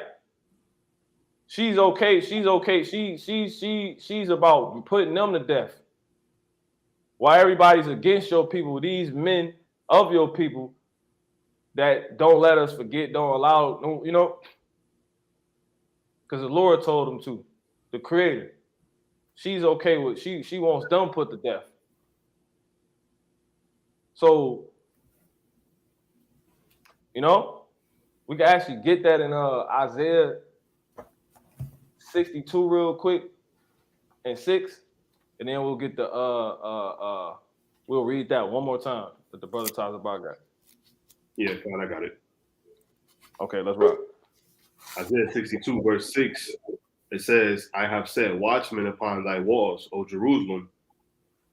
She's okay. She's about putting them to death. Why everybody's against your people, these men of your people that don't let us forget, don't allow, because the Lord told them to, the Creator. She's okay with, she wants them put to death. So, we can actually get that in Isaiah 62 real quick and 6, and then we'll get we'll read that one more time that the brother talks about. Yeah, fine, I got it. Okay, let's rock. Isaiah 62, verse 6, it says, I have set watchmen upon thy walls, O Jerusalem,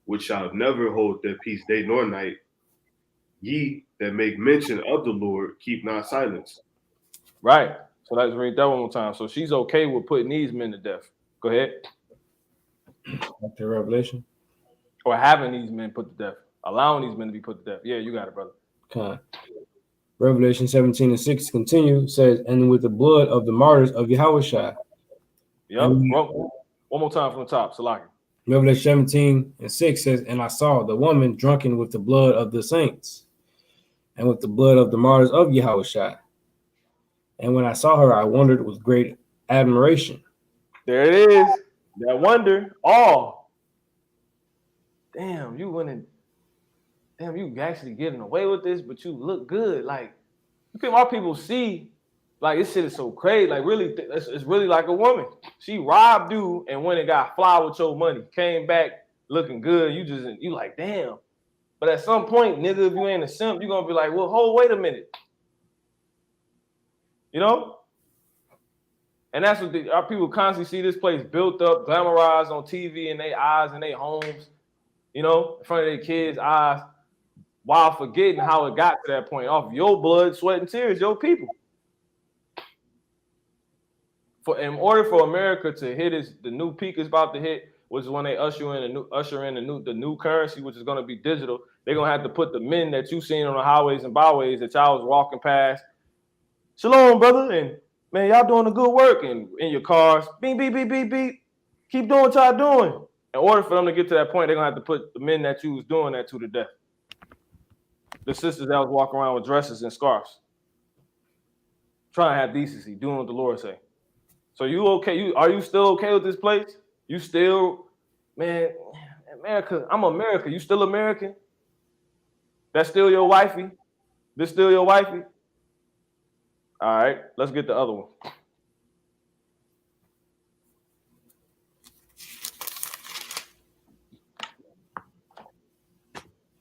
which shall never hold their peace day nor night. Ye that make mention of the Lord, keep not silence. Right. So let's read that one more time. So she's okay with putting these men to death. Go ahead. Back to Revelation. Or having these men put to death. Allowing these men to be put to death. Yeah, you got it, brother. Okay. Revelation 17:6 continue, says, and with the blood of the martyrs of Yahushua. Yep. One more time from the top. Salaki. Revelation 17:6 says, and I saw the woman drunken with the blood of the saints and with the blood of the martyrs of Yahushua. And when I saw her, I wondered with great admiration. There it is. That wonder. Oh. Damn, you winning. Damn, you actually getting away with this, but you look good. Like, our people see, like, this shit is so crazy. Like, really, it's really like a woman. She robbed you and went and got fly with your money. Came back looking good. You like, damn. But at some point, nigga, if you ain't a simp, you're going to be like, well, wait a minute. You know? And that's what our people constantly see this place built up, glamorized on TV in their eyes and their homes, you know, in front of their kids' eyes, while forgetting how it got to that point off your blood, sweat, and tears, your people. In order for America to hit the new peak is about to hit, which is when they usher in the new currency, which is going to be digital, they're going to have to put the men that you seen on the highways and byways that y'all was walking past. Shalom, brother, and man, y'all doing a good work, and in your cars, beep, beep, beep, beep, beep. Keep doing what y'all doing. In order for them to get to that point, they're going to have to put the men that you was doing that to the death. The sisters that was walking around with dresses and scarves. Trying to have decency, doing what the Lord say. So you okay? Are you still okay with this place? You still, man, America, I'm America. You still American? That's still your wifey? This still your wifey? All right, let's get the other one.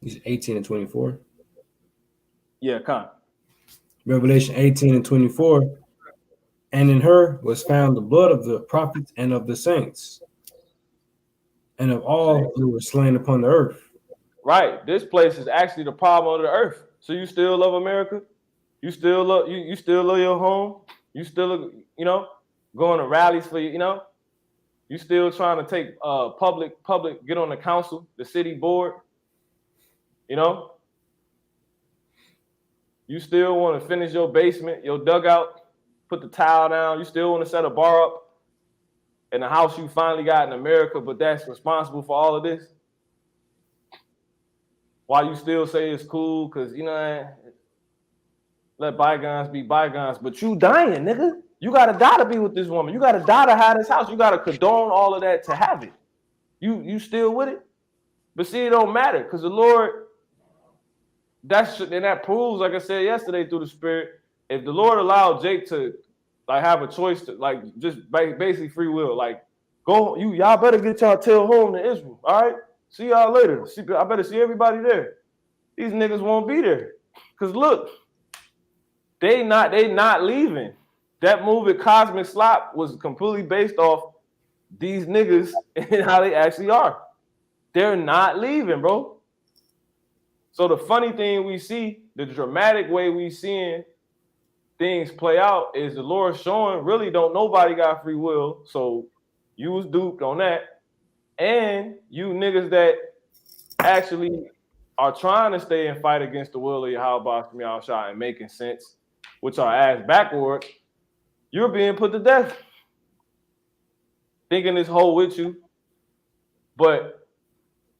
He's 18 and 24. Yeah, come. Revelation 18 and 24. And in her was found the blood of the prophets and of the saints, and of all who were slain upon the earth. Right. This place is actually the problem of the earth. So you still love America? You still love you still love your home? You still, you know, going to rallies for you know? You still trying to take public get on the council, the city board, you know? You still want to finish your basement, your dugout, put the tile down. You still want to set a bar up in the house you finally got in America, but that's responsible for all of this? Why you still say it's cool? Because, you know, let bygones be bygones. But you dying, nigga. You got to die to be with this woman. You got to die to have this house. You got to condone all of that to have it. You still with it? But see, it don't matter because the Lord, that proves, like I said yesterday through the Spirit, if the Lord allowed Jake to like have a choice to like just basically free will, like go, y'all better get y'all tail home to Israel. All right, see y'all later. I better see everybody there. These niggas won't be there because look, they not leaving. That movie Cosmic Slop was completely based off these niggas and how they actually are. They're not leaving, bro. So the funny thing we see, the dramatic way we seeing things play out is the Lord showing really don't nobody got free will. So you was duped on that. And you niggas that actually are trying to stay and fight against the will of Yahweh and making sense, which are ass backward, you're being put to death. Thinking this whole with you, but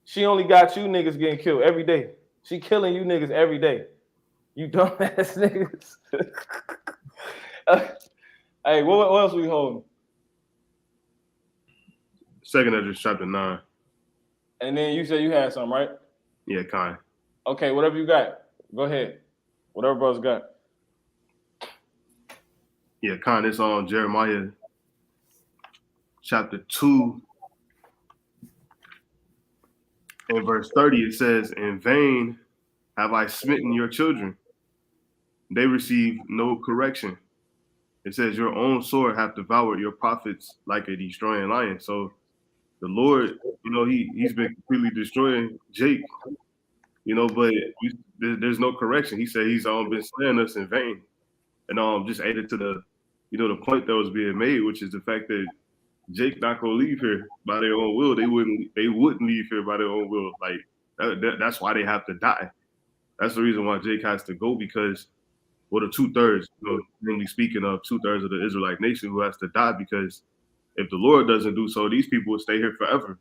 she only got you niggas getting killed every day. She killing you niggas every day. You dumbass niggas. Hey, what else we holding? 2nd Esdras chapter 9. And then you said you had some, right? Yeah, kind. Okay, whatever you got. Go ahead. Whatever brothers got. Yeah, kind. It's on Jeremiah chapter 2 and verse 30. It says, in vain have I smitten your children. They receive no correction. It says, your own sword hath devoured your prophets like a destroying lion. So the Lord, he's been completely destroying Jake, but there's no correction. He said he's been slaying us in vain. And just added to the point that was being made, which is the fact that Jake not gonna leave here by their own will. They wouldn't leave here by their own will. Like that's why they have to die. That's the reason why Jake has to go, because the 2/3, mainly speaking of 2/3 of the Israelite nation who has to die, because if the Lord doesn't do so, these people will stay here forever.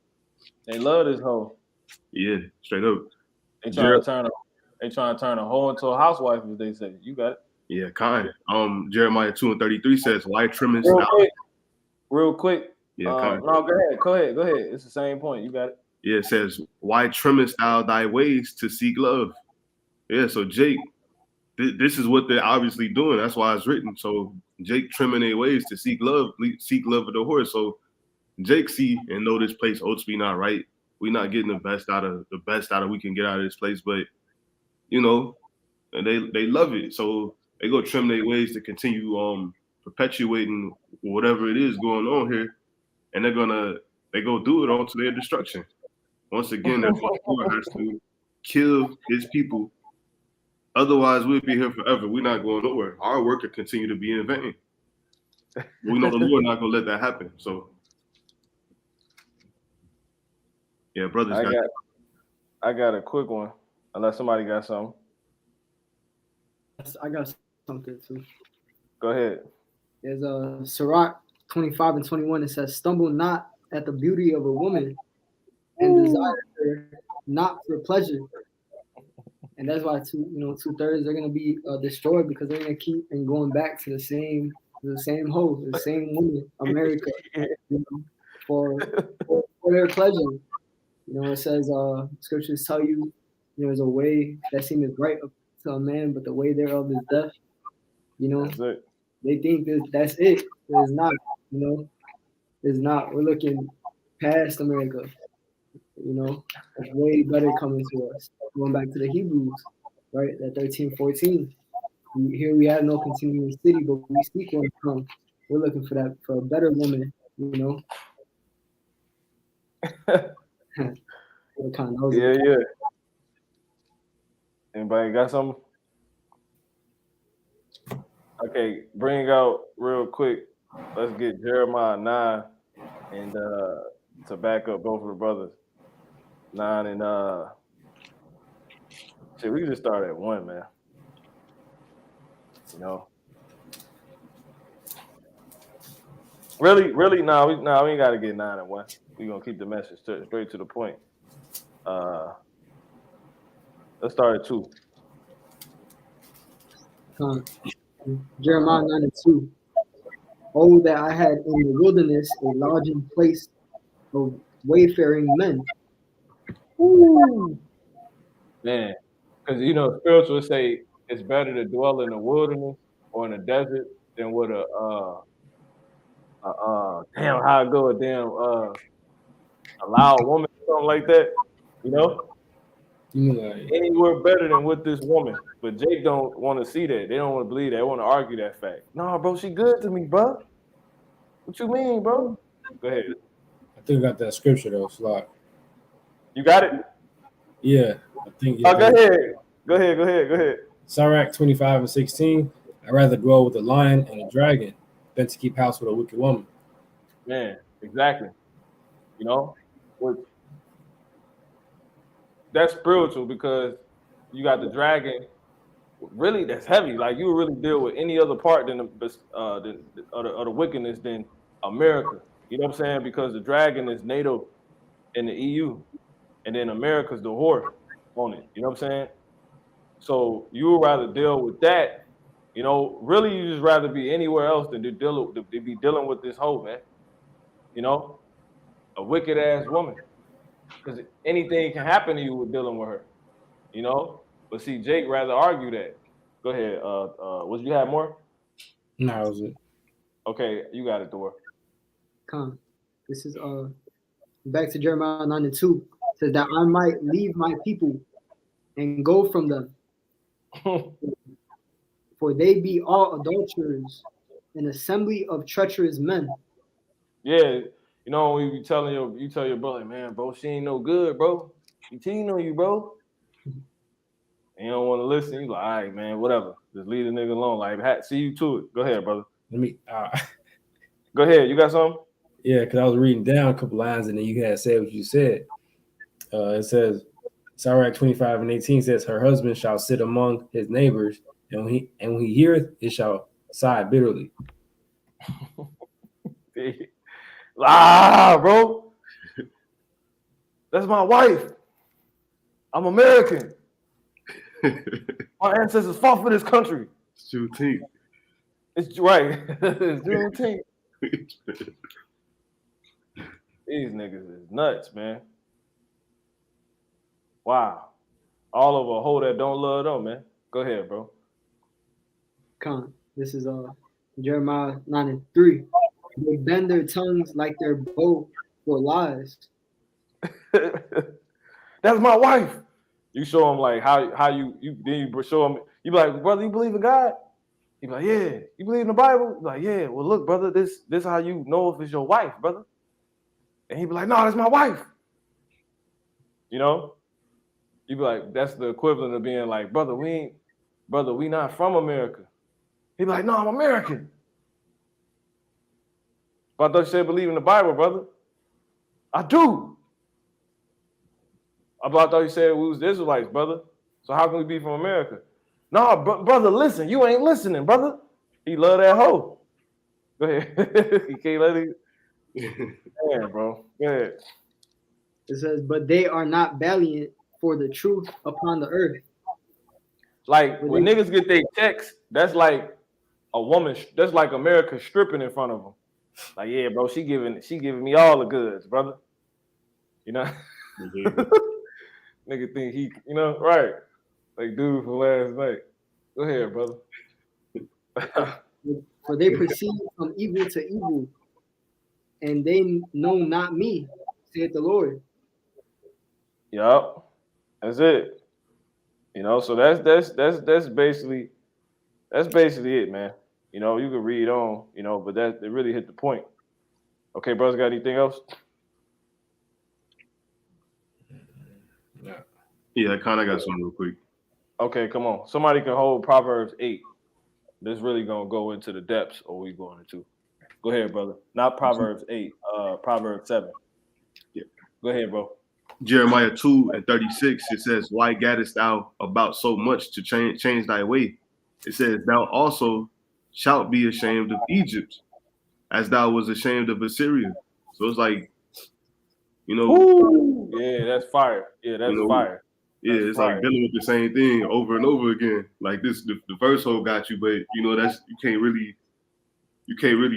They love this hoe. Yeah, straight up. They trying to turn a hoe into a housewife, as they say. You got it. Yeah, kind. Jeremiah 2:33 says, "Why trimmest Real thou?" quick. Real quick. Yeah, no, go ahead. It's the same point. You got it. Yeah, it says, "Why trimmest thou thy ways to seek love?" Yeah, so Jake, this is what they're obviously doing. That's why it's written. So Jake trimming their ways to seek love of the horse. So Jake see and know this place ultimately not right. We're not getting the best out of we can get out of this place, but and they love it. So they go trim their ways to continue perpetuating whatever it is going on here, and they go do it on to their destruction. Once again, that's what the Lord has to kill his people. Otherwise, we'll be here forever. We're not going nowhere. Our work will continue to be in vain. We know the Lord not gonna let that happen. So, yeah, brothers. I got a quick one. Unless somebody got something. I got something too. Go ahead. There's Sirach 25 and 21. It says, "Stumble not at the beauty of a woman, and desire her not for pleasure." And that's why 2/3 are gonna be destroyed, because they're gonna keep and going back to the same hoe, the same woman, America, for their pleasure. It says scriptures tell you, there's a way that seemeth right to a man, but the way thereof is death. That's it. They think that's it. It's not. It's not. We're looking past America. It's way better coming to us. Going back to the Hebrews, right? That 13:14. Here we have no continuing city, but we speak one to come. We're looking for a better woman. Yeah. Anybody got something? Okay, bring out real quick. Let's get Jeremiah 9 and to back up both of the brothers. 9 and we can just start at 1, man. Really, we ain't gotta get 9 and 1. We're gonna keep the message straight to the point. Let's start at 2. Jeremiah 9 and 2. "Oh, that I had in the wilderness a lodging place of wayfaring men." Ooh. Man, because spiritualists say it's better to dwell in the wilderness or in the desert than with a loud woman or something like that. Anywhere better than with this woman. But Jake don't want to see that. They don't want to believe that. They want to argue that fact. No, bro, she good to me, bro. What you mean, bro? Go ahead. I think I got that scripture though, Slot. You got it? Yeah, I think. Yeah, Go ahead. Sirach 25 and 16. I'd rather dwell with a lion and a dragon than to keep house with a wicked woman. Man, exactly. That's spiritual, because you got the dragon. Really, that's heavy. Like, you really deal with any other part than the wickedness than America. You know what I'm saying? Because the dragon is NATO in the EU, and then America's the whore on it. You know what I'm saying? So you would rather deal with that. Really, you just rather be anywhere else than to be dealing with this hoe, man. A wicked ass woman. Because anything can happen to you with dealing with her. But see, Jake rather argue that. Go ahead. Was you have more? No, that was it. Okay, you got it, Thor. Come. This is back to Jeremiah 9 and 2. It says that I might leave my people and go from them. For they be all adulterers an assembly of treacherous men. Yeah, you know when you tell your brother, man, bro, she ain't no good, bro. She cheating on you, bro. And you don't want to listen. You like, all right, man, whatever. Just leave the nigga alone. Like, see you to it. Go ahead, brother. Let me Go ahead. You got something? yeah, because I was reading down a couple lines and then you had said what you said. It says Sirach 25:18 says, her husband shall sit among his neighbors, and when he heareth, it shall sigh bitterly. Bro. That's my wife. I'm American. My ancestors fought for this country. It's Juneteenth. It's right. It's Juneteenth. These niggas is nuts, man. Wow. All over a hoe that don't love them, man. Go ahead, bro. Con. This is Jeremiah 9:3. They bend their tongues like their bow for lies. That's my wife. You show them like how you then you show them. You be like, brother, you believe in God? He be like, yeah. You believe in the Bible? You like, yeah. Well, look, brother, this how you know if it's your wife, brother. And he be like, no, that's my wife. You know? You be like, that's the equivalent of being like, brother, we not from America. He be like, no, I'm American. But I thought you said believe in the Bible, brother. I do. I thought you said we was Israelites, brother. So how can we be from America? No, brother, listen. You ain't listening, brother. He love that hoe. Go ahead. He can't let it. Yeah, bro. Go ahead. It says, but they are not valiant for the truth upon the earth. Like when niggas get their checks, that's like a woman. That's like America stripping in front of them. Like, yeah, bro, she giving me all the goods, brother. You know, nigga think he, you know, right? Like dude from last night. Go ahead, brother. For they proceed from evil to evil, and they know not me, saith the Lord. Yup, that's it. You know, so that's basically it, man. You know, you can read on, you know, but that it really hit the point. Okay, brothers, got anything else? Yeah, I kind of got something real quick. Okay, come on. Somebody can hold Proverbs 8. This really gonna go into the depths of what we going into. Go ahead, brother. Not Proverbs 8, Proverbs 7. Yeah. Go ahead, bro. Jeremiah 2:36, it says, why gaddest thou about so much to change thy way? It says, thou also shalt be ashamed of Egypt, as thou was ashamed of Assyria. So it's like, you know. Ooh, yeah, that's fire. Yeah, that's fire. Yeah, it's fire. Like dealing with the same thing over and over again. Like this, the first hoe got you, but you know you can't really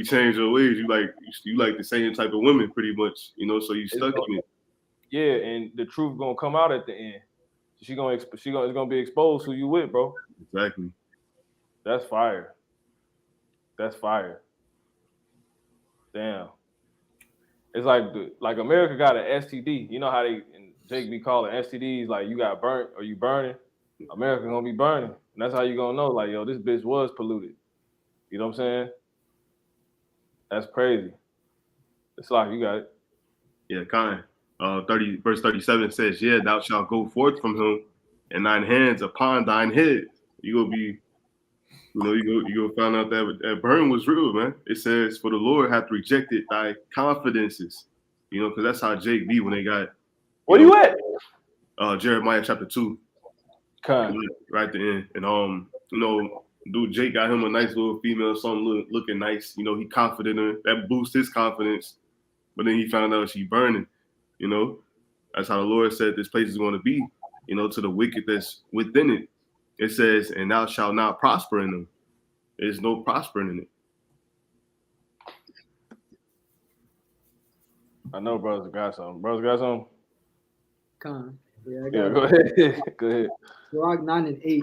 change your ways. You like the same type of women, pretty much. You know, so you stuck in it. Yeah, and the truth gonna come out at the end. It's gonna be exposed who you with, bro. Exactly. That's fire. That's fire. Damn. It's like America got an STD. You know how Jake be calling STDs like you got burnt or you burning. America gonna be burning. And that's how you gonna know, like, yo, this bitch was polluted. You know what I'm saying? That's crazy. It's like you got it. Yeah, kind of. Verse 37 says, yeah, thou shalt go forth from him, and thine hands upon thine head. You gonna be, you gonna find out that burn was real, man. It says, for the Lord hath rejected thy confidences. You know, because that's how Jake be when they got. Where you at? Jeremiah chapter 2. Right at the end. And you know, dude, Jake got him a nice little female, something looking nice. You know, he confident in her. That boosts his confidence. But then he found out she burning. You know, that's how the Lord said this place is going to be, you know, to the wicked that's within it. It says, and thou shalt not prosper in them. There's no prospering in it. I know brothers got something. Brothers got something? Come. Yeah, go ahead. Go ahead. Sirach 9:8.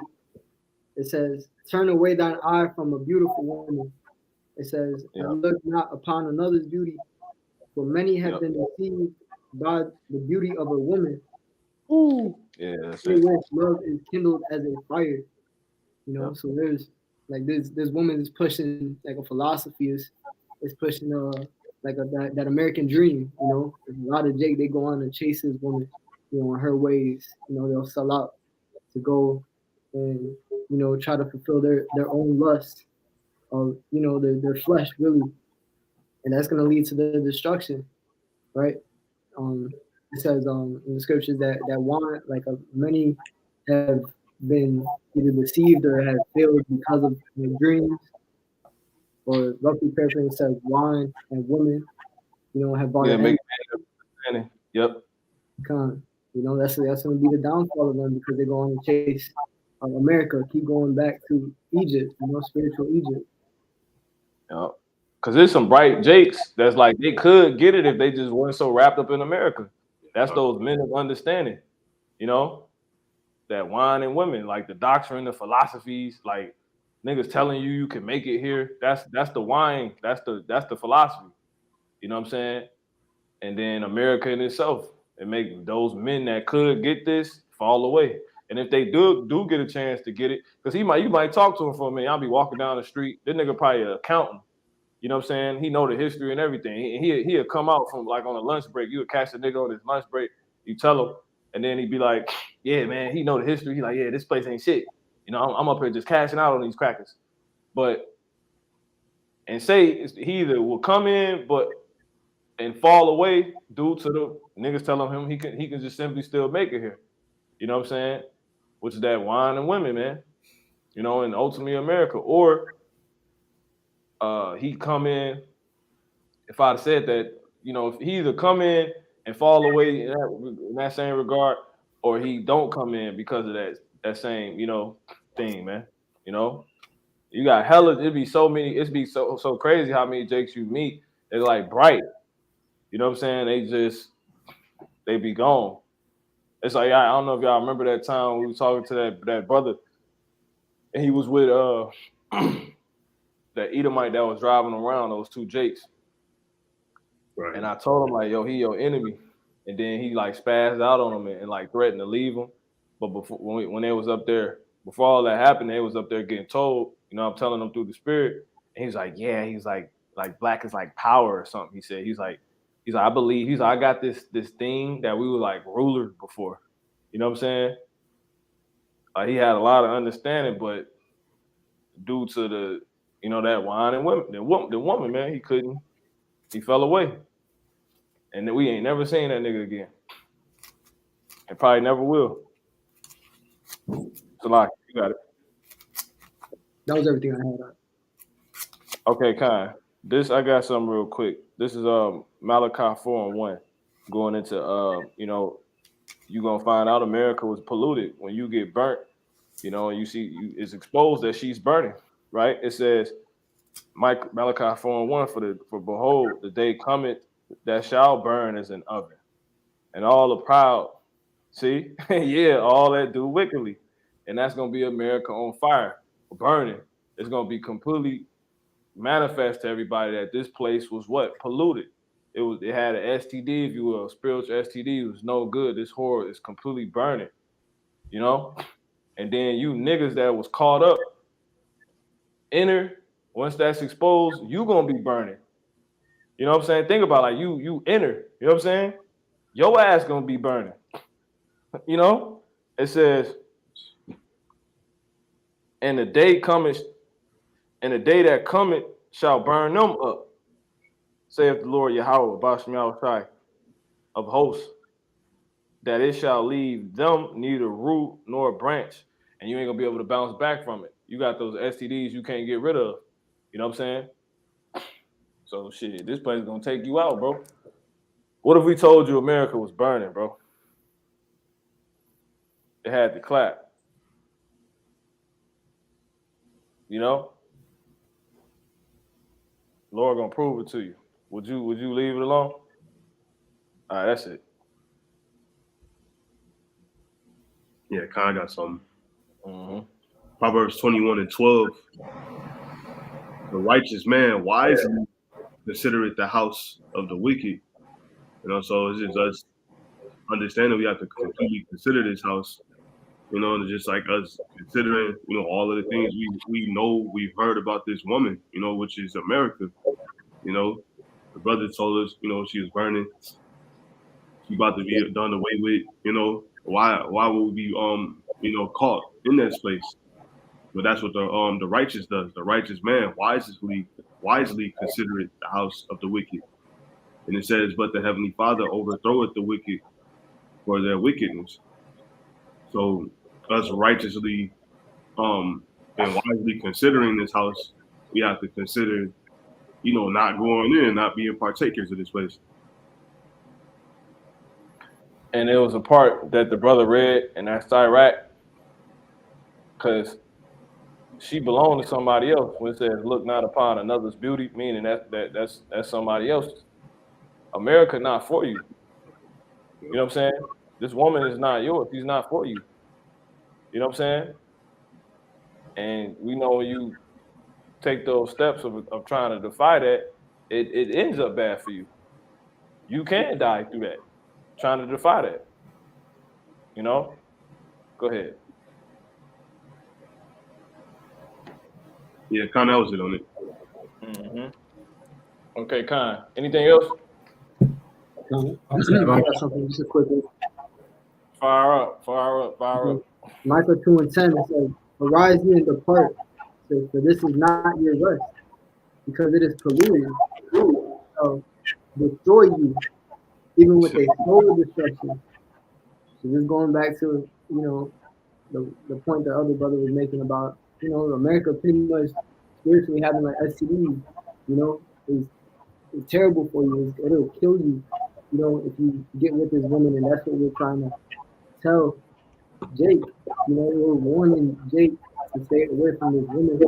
It says, turn away thine eye from a beautiful woman. It says, and look not upon another's beauty, for many have been deceived by the beauty of a woman. Ooh. Yeah, that's it. Love is kindled as a fire. You know, so there's Like this woman is pushing like a philosophy is pushing that American dream. You know, a lot of Jake they go on and chase this woman, you know, in her ways. You know, they'll sell out to go and try to fulfill their own lust of their flesh really, and that's gonna lead to their destruction, right? It says in the scriptures that want many have been either deceived or have failed because of their dreams, or roughly paraphrasing says wine and women, have brought Yeah, an end. make understanding. Yep. That's gonna be the downfall of them because they go on and chase America, keep going back to Egypt, spiritual Egypt. Yep. Because there's some bright Jakes that's like they could get it if they just weren't so wrapped up in America. That's those men of understanding, you know, that wine and women, like the doctrine, the philosophies, like niggas telling you can make it here. That's the wine. That's the philosophy. You know what I'm saying? And then America in itself, it make those men that could get this fall away. And if they do get a chance to get it, because you might talk to him for a minute. I'll be walking down the street. This nigga probably an accountant. You know what I'm saying? He know the history and everything. He'll come out from like on a lunch break. You would catch a nigga on his lunch break. You tell him, and then he'd be like, "Yeah, man, he know the history." He like, "Yeah, this place ain't shit." You know, I'm up here just cashing out on these crackers. But and say he either will come in, and fall away due to the niggas telling him he can just simply still make it here. You know what I'm saying? Which is that wine and women, man. You know, and ultimately America. Or he come in, if I'd said that, you know, if he either come in and fall away in that same regard, or he don't come in because of that same, thing, man. You know? You got hella, it'd be so many, it'd be so crazy how many Jakes you meet. They're like bright. You know what I'm saying? They be gone. It's like I don't know if y'all remember that time we was talking to that brother, and he was with that Edomite that was driving around, those two Jakes. Right. And I told him like, yo, he your enemy. And then he like spazzed out on him and like threatened to leave him. But before when they was up there, before all that happened, they was up there getting told, I'm telling them through the spirit. And he's like, yeah, he's like black is like power or something. He said, he's like, I believe, he's like, I got this thing that we were like rulers before. You know what I'm saying? He had a lot of understanding, but due to the, that wine and women, the woman, man, he fell away. And then we ain't never seen that nigga again. And probably never will. So like, you got it. That was everything I had. Okay, Khan. This I got something real quick. This is Malachi 4:1, going into you're gonna find out America was polluted when you get burnt, and you see it's exposed that she's burning, right? It says Malachi 4:1 for behold, the day cometh that shall burn as an oven, and all the proud, see, yeah, all that do wickedly, and that's gonna be America on fire, burning. It's gonna be completely manifest to everybody that this place was what? Polluted. It had an STD, if you will, a spiritual STD. It was no good. This horror is completely burning, And then you niggas that was caught up, once that's exposed, you gonna be burning. You know what I'm saying? Think about like you enter, you know what I'm saying? Your ass gonna be burning. It says, and the day that cometh shall burn them up, saith the Lord Yahweh, Bashmiel Shai of hosts, that it shall leave them neither root nor branch, and you ain't gonna be able to bounce back from it. You got those STDs you can't get rid of. You know what I'm saying? So shit, this place is gonna take you out, bro. What if we told you America was burning, bro? It had to clap. Lord gonna prove it to you. Would you leave it alone? All right, that's it. Yeah, Khan got something. Mm-hmm. Proverbs 21:12. The righteous man wisely considereth the house of the wicked. So it's just us understanding we have to completely consider this house. You know, and just like us considering, you know, all of the things we know we've heard about this woman, you know, which is America. You know, the brother told us, you know, she was burning. She about to be done away with. You know, why would we be you know, caught in that space? But that's what the righteous does. The righteous man wisely considereth the house of the wicked. And it says, but the heavenly Father overthroweth the wicked for their wickedness. So us righteously and wisely considering this house, we have to consider, you know, not going in, not being partakers of this place. And it was a part that the brother read, and that's Iraq, because she belonged to somebody else. When it says, "Look not upon another's beauty," meaning that's somebody else's. America not for you. You know what I'm saying? This woman is not yours. She's not for you. You know what I'm saying? And we know when you take those steps of trying to defy that, it ends up bad for you. You can die through that, trying to defy that. You know? Go ahead. Yeah, Khan, that was it on it. Mm-hmm. Okay, Khan. Anything else? I got something just a quick one. Fire up. Micah 2:10, it says, "Arise ye and depart, for this is not your rest, because it is polluted. So destroy you, even with a soul destruction." So just going back to, you know, the point the other brother was making about, you know, America pretty much spiritually having like STDs, you know, is terrible for you. It'll kill you, you know, if you get with this woman, and that's what we're trying to tell Jake. You know, we're warning Jake to stay away from this woman.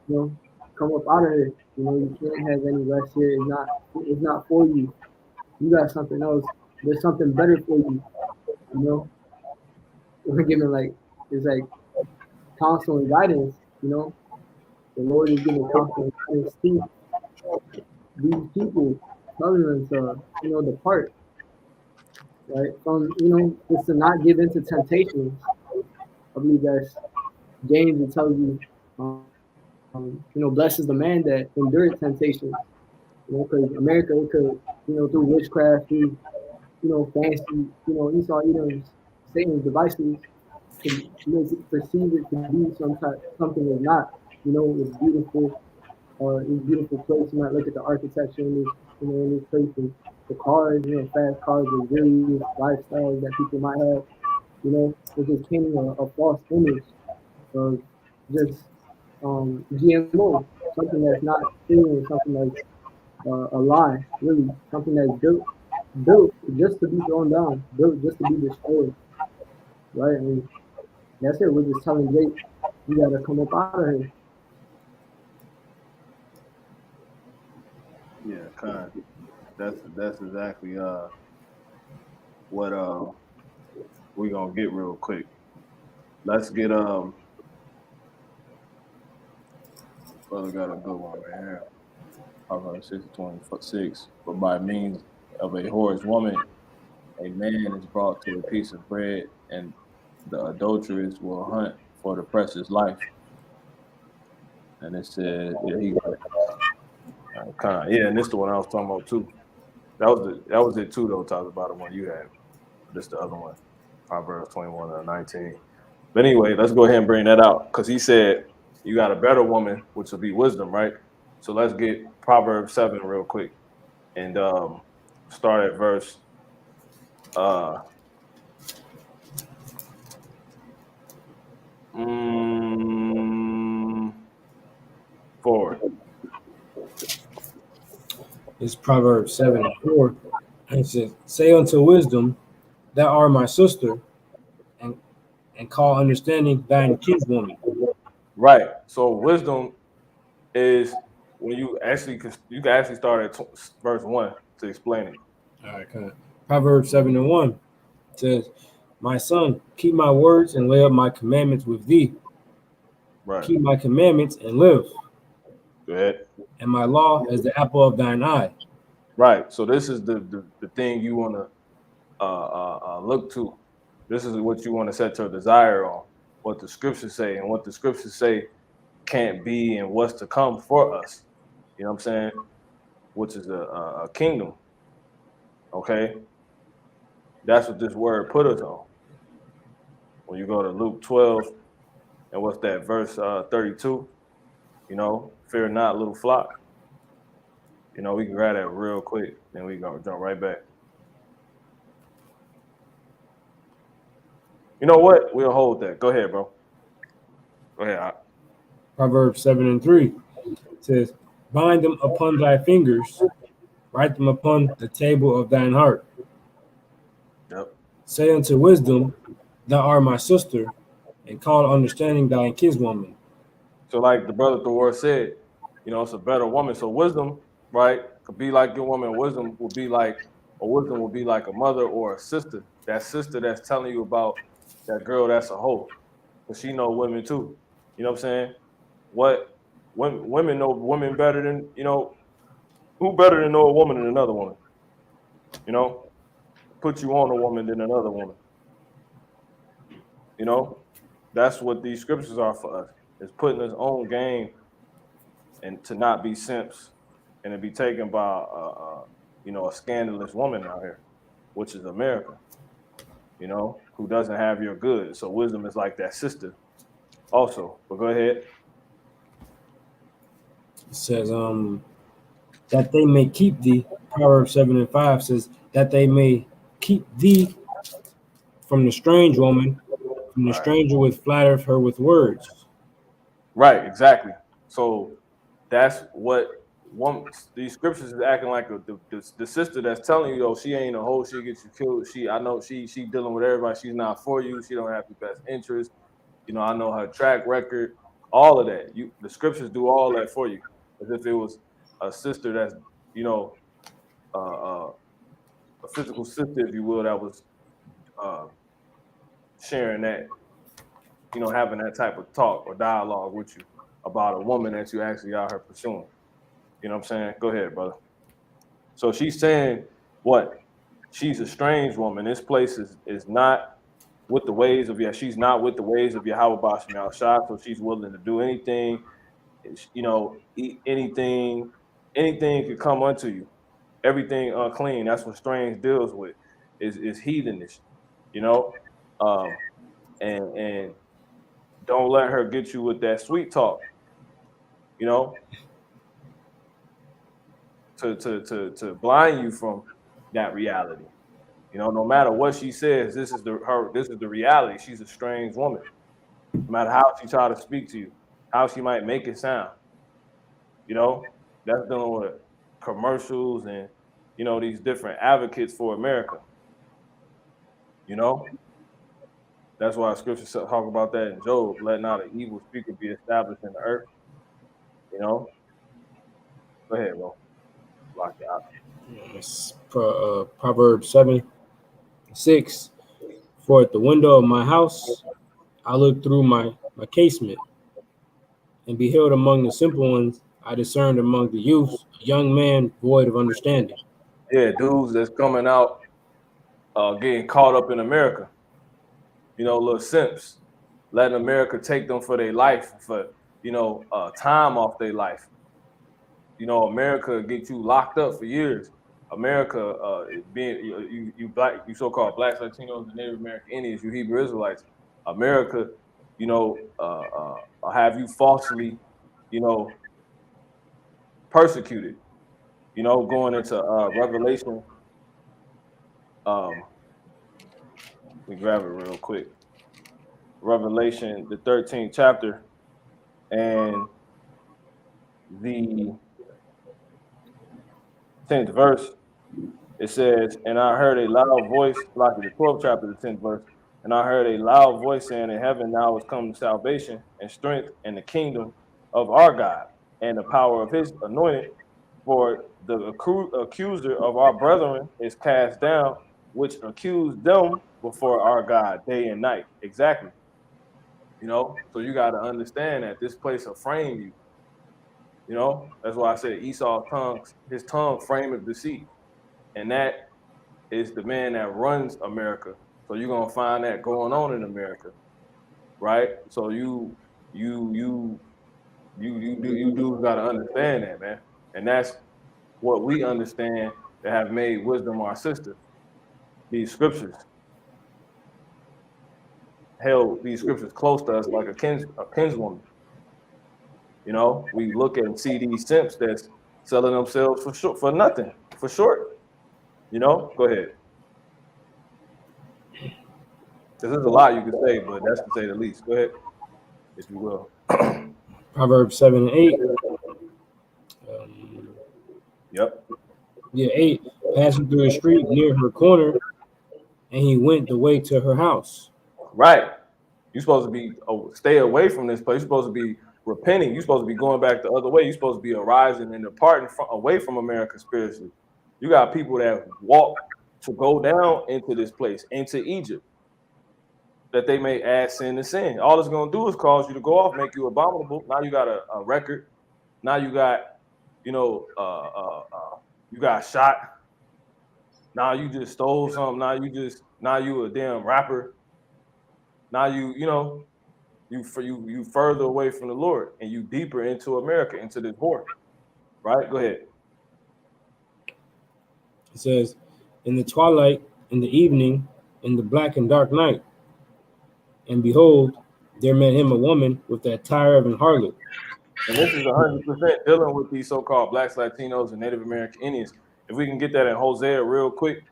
You know, come up out of here. You know, you can't have any rest here. It's not for you. You got something else. There's something better for you. You know, we're giving like it's like counsel and guidance. You know, the Lord is giving counsel and guidance to these people, telling them to, you know, depart, right? From, you know, just to not give into temptations. I believe that's James. It tells you, you know, blesses the man that endured temptation. You know, because America, it could, you know, through witchcraft, through, you know, fancy, you know, Esau Edom's Satan's devices, can make it perceive it to be something that's not. You know, it's beautiful, or it's beautiful place. You might look at the architecture in this, you know, in this place, and the cars, you know, fast cars, the various lifestyles that people might have. You know, it's just painting a false image of just GMO, something that's not true, something that's a lie, really, something that's built just to be thrown down, built just to be destroyed, right? I mean, that's it. We're just telling Jake, you gotta come up out of here. Yeah, Khan. That's exactly what we're gonna get real quick. Let's get brother got a good one right here. Proverbs 6:26. But by means of a whorish woman, a man is brought to a piece of bread, and the adulteress will hunt for the precious life. And it said, yeah, yeah, and this is the one I was talking about too. That was it too, though. Talks about the one you had. This the other one, Proverbs 21:19. But anyway, let's go ahead and bring that out, because he said you got a better woman, which will be wisdom, right? So let's get Proverbs 7 real quick, and start at verse 4. It's Proverbs 7:4. It says, "Say unto wisdom, thou art my sister, and call understanding thine kinswoman." Right. So wisdom is when you can actually start at verse 1 to explain it. All right, kind of. Proverbs 7:1 says, "My son, keep my words and lay up my commandments with thee. Right. Keep my commandments and live. Go ahead. And my law as the apple of thine eye." Right. So this is the thing you want to look to. This is what you want to set your desire on. what the scriptures say, and what the scriptures say can't be and what's to come for us. You know what I'm saying? Which is a kingdom. Okay, that's what this word put us on. When you go to Luke 12, and what's that, verse 32? You know, fear not, little flock. You know, we can grab that real quick, then we gonna jump right back. You know what? We'll hold that. Go ahead, bro. Go ahead. Proverbs 7:3 says, bind them upon thy fingers, write them upon the table of thine heart. Yep. Say unto wisdom, thou art my sister, and call understanding thine kinswoman. So like the brother Thor said, you know, it's a better woman. So wisdom, right, could be like your woman. Wisdom will be like a mother or a sister. That sister that's telling you about that girl that's a hoe. Because she know women too. You know what I'm saying? What women know women better than, you know, who better than know a woman than another woman? You know? Put you on a woman than another woman. You know? That's what these scriptures are for us. It's putting us on game and to not be simps and to be taken by you know, a scandalous woman out here, which is America, you know, who doesn't have your goods. So wisdom is like that sister also. But go ahead. It says, that they may keep thee. Proverbs 7:5 says, that they may keep thee from the strange woman, from the stranger which flattereth her with words. Right, exactly. So that's what these scriptures is acting like the sister that's telling you, oh, she ain't a hoe, she'll get you killed. I know she dealing with everybody. She's not for you. She don't have your best interest. You know, I know her track record, all of that. The scriptures do all that for you, as if it was a sister that's, you know, a physical sister, if you will, that was sharing that, you know, having that type of talk or dialogue with you about a woman that you actually out here pursuing. You know what I'm saying? Go ahead, brother. So she's saying what? She's a strange woman. This place is not with the ways of she's not with the ways of Yahweh Bashim Al-Shah, so she's willing to do anything, you know, eat anything could come unto you. Everything unclean. That's what strange deals with, is heathenish, you know. And don't let her get you with that sweet talk, you know, to blind you from that reality. You know, no matter what she says, this is the reality. She's a strange woman. No matter how she try to speak to you, how she might make it sound. You know, that's dealing with commercials and, you know, these different advocates for America. You know, that's why scripture talk about that in Job. Let not an evil speaker be established in the earth. You know, go ahead, bro. Lock it out. It's Proverbs 7:6. For at the window of my house I looked through my casement, and beheld among the simple ones, I discerned among the youths a young man void of understanding. Yeah, dudes that's coming out, getting caught up in America. You know, little simps, letting America take them for their life, for, you know, time off their life. You know, America get you locked up for years. America, being you black, you so-called blacks, Latinos, and Native American Indians, you Hebrew Israelites. America, you know, have you falsely, you know, persecuted. You know, going into Revelation. Let me grab it real quick. Revelation, the 13th chapter, and the 10th verse. It says, and I heard a loud voice, like the 12th chapter, the 10th verse, and I heard a loud voice saying, in heaven now is come salvation and strength and the kingdom of our God and the power of his anointed. For the accuser of our brethren is cast down, which accused them before our God day and night. Exactly. You know, so you got to understand that this place will frame you. You know, that's why I said Esau's tongue, his tongue frameth deceit. And that is the man that runs America. So you're gonna find that going on in America. right? So you do gotta understand that, man. And that's what we understand that have made wisdom our sister. These scriptures held these scriptures close to us like a kinswoman. You know, we look and see these simps that's selling themselves for nothing, for short. You know, go ahead. There's a lot you can say, but that's to say the least. Go ahead, if you will. Proverbs 7 and 8. Yep. Yeah, 8. Passing through the street near her corner, and he went the way to her house. Right. You're supposed to be stay away from this place. You're supposed to be repenting. You're supposed to be going back the other way. You're supposed to be arising and departing away from America spiritually. You got people that walk to go down into this place, into Egypt, that they may add sin to sin. All it's going to do is cause you to go off, make you abominable. Now you got a record. Now you got, you know, you got shot. Now you just stole something. Now you a damn rapper. Now you further away from the Lord and you deeper into America, into this war. Right? Go ahead. It says, in the twilight, in the evening, in the black and dark night. And behold, there met him a woman with the attire of an harlot. And this is 100% dealing with these so-called blacks, Latinos, and Native American Indians. If we can get that in Hosea real quick,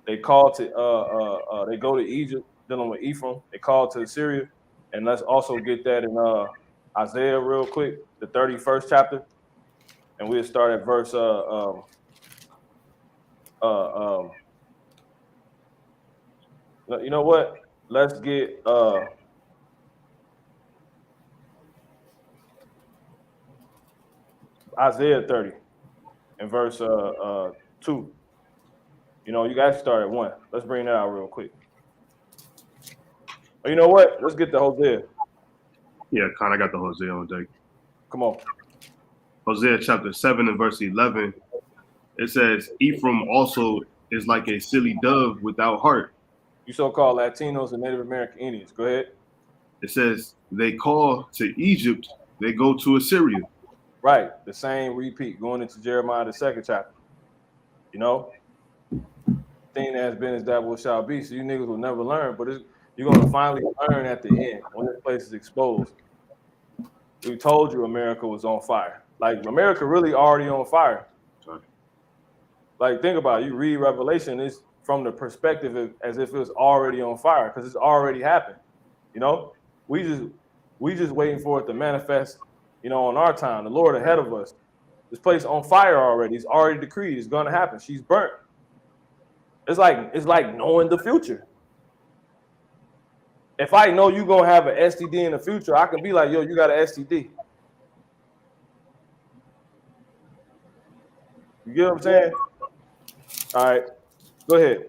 they call to they go to Egypt, dealing with Ephraim. They call to Assyria, and let's also get that in Isaiah real quick, the 31st chapter, and we'll start at verse you know what? Let's get Isaiah 30 and verse 2. You know, you guys start at 1. Let's bring that out real quick. Oh, you know what? Let's get to Hosea. Yeah, Con, I got the Hosea on deck. Come on. Hosea chapter 7 and verse 11. It says, Ephraim also is like a silly dove without heart. You so-called Latinos and Native American Indians. Go ahead. It says, they call to Egypt, they go to Assyria. Right. The same repeat going into Jeremiah, the 2nd chapter. You know? Thing that has been is that what shall be. So you niggas will never learn, but you're going to finally learn at the end when this place is exposed. We told you America was on fire. Like, America really already on fire. Sorry. Like, think about it. You read Revelation, it's from the perspective as if it was already on fire because it's already happened. You know? We just waiting for it to manifest, you know, on our time. The Lord ahead of us. This place on fire already. It's already decreed. It's going to happen. She's burnt. It's like knowing the future. If I know you're going to have an STD in the future, I can be like, yo, you got an STD. You get what I'm saying? All right. Go ahead.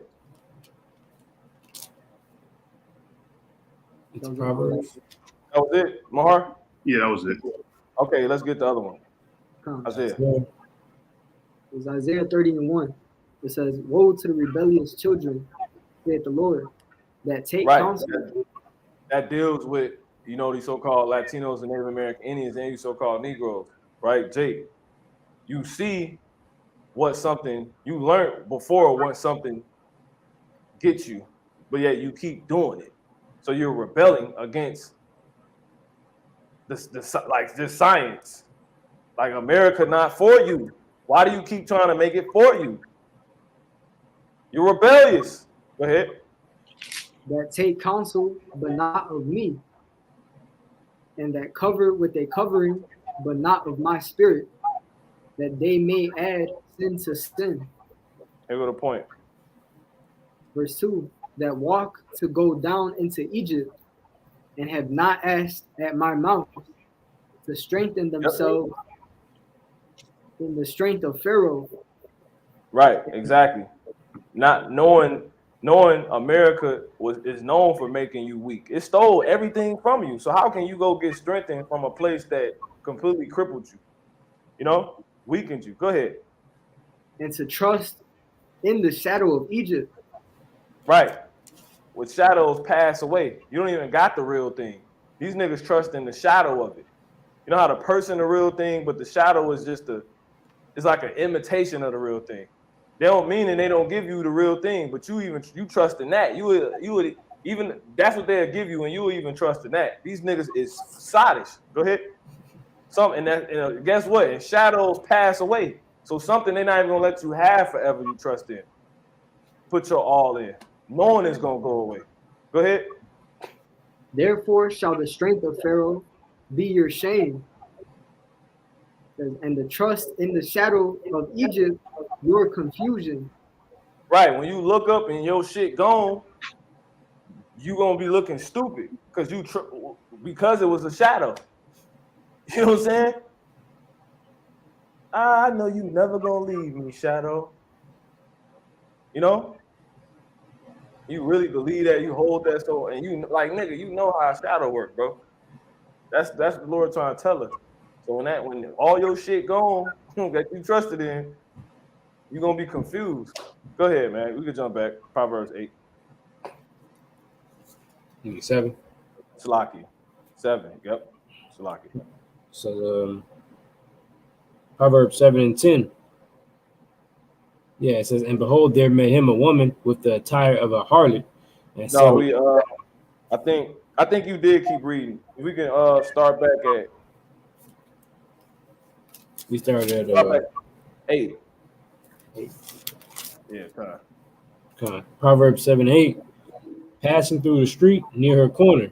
It's Proverbs. That was it, Mahar? Yeah, that was it. Okay, let's get the other one. Isaiah. It's Isaiah 30 and 1. It says, woe to the rebellious children, saith the Lord, that take counsel. That deals with, you know, these so-called Latinos and Native American Indians and these so-called Negroes, right? Jake, you see what something you learned before what something gets you, but yet you keep doing it. So you're rebelling against this science. Like, America not for you. Why do you keep trying to make it for you? You're rebellious. Go ahead. That take counsel, but not of me, and that cover with a covering, but not of my spirit, that they may add sin to sin. Here go the point. Verse 2, that walk to go down into Egypt, and have not asked at my mouth to strengthen themselves in the strength of Pharaoh. Right, exactly. Not knowing America is known for making you weak. It stole everything from you. So how can you go get strengthened from a place that completely crippled you? You know, weakened you. Go ahead. And to trust in the shadow of Egypt. Right. With shadows pass away. You don't even got the real thing. These niggas trust in the shadow of it. You know how the person the real thing, but the shadow is just it's like an imitation of the real thing. They don't mean and they don't give you the real thing, but you trust in that. You would even that's what they'll give you, and you will even trust in that. These niggas is sottish. Go ahead. Guess what? And shadows pass away. So something they're not even gonna let you have forever. You trust in. Put your all in. Knowing it's gonna go away. Go ahead. Therefore shall the strength of Pharaoh be your shame, and the trust in the shadow of Egypt your confusion. Right. When you look up and your shit gone, you gonna be looking stupid because because it was a shadow. You know what I'm saying? I know you never gonna leave me, shadow. You know? You really believe that, you hold that so, and you like, nigga, you know how a shadow work, bro. That's the Lord trying to tell us. So when all your shit gone that you trusted in, you're gonna be confused. Go ahead, man. We can jump back. Proverbs 8. 7. Salaki. 7. Yep. Salaki. So Proverbs 7 and 10. Yeah, it says, and behold, there met him a woman with the attire of a harlot. And no, I think you did keep reading. We can start back at. We started at 8. 8. Yeah, Come on. Proverbs 7:8. Passing through the street near her corner,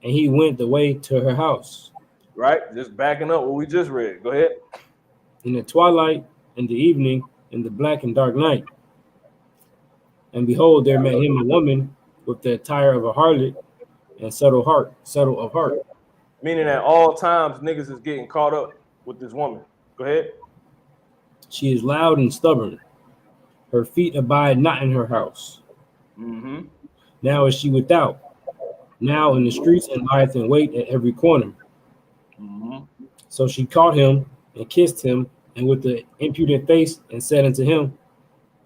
and he went the way to her house. Right, just backing up what we just read. Go ahead. In the twilight, in the evening, in the black and dark night. And behold, there met him a woman with the attire of a harlot and subtle of heart. Meaning at all times, niggas is getting caught up with this woman. Go ahead. She is loud and stubborn. Her feet abide not in her house. Mm-hmm. Now is she without. Now in the streets and lieth in wait at every corner. Mm-hmm. So she caught him and kissed him, and with the impudent face, and said unto him,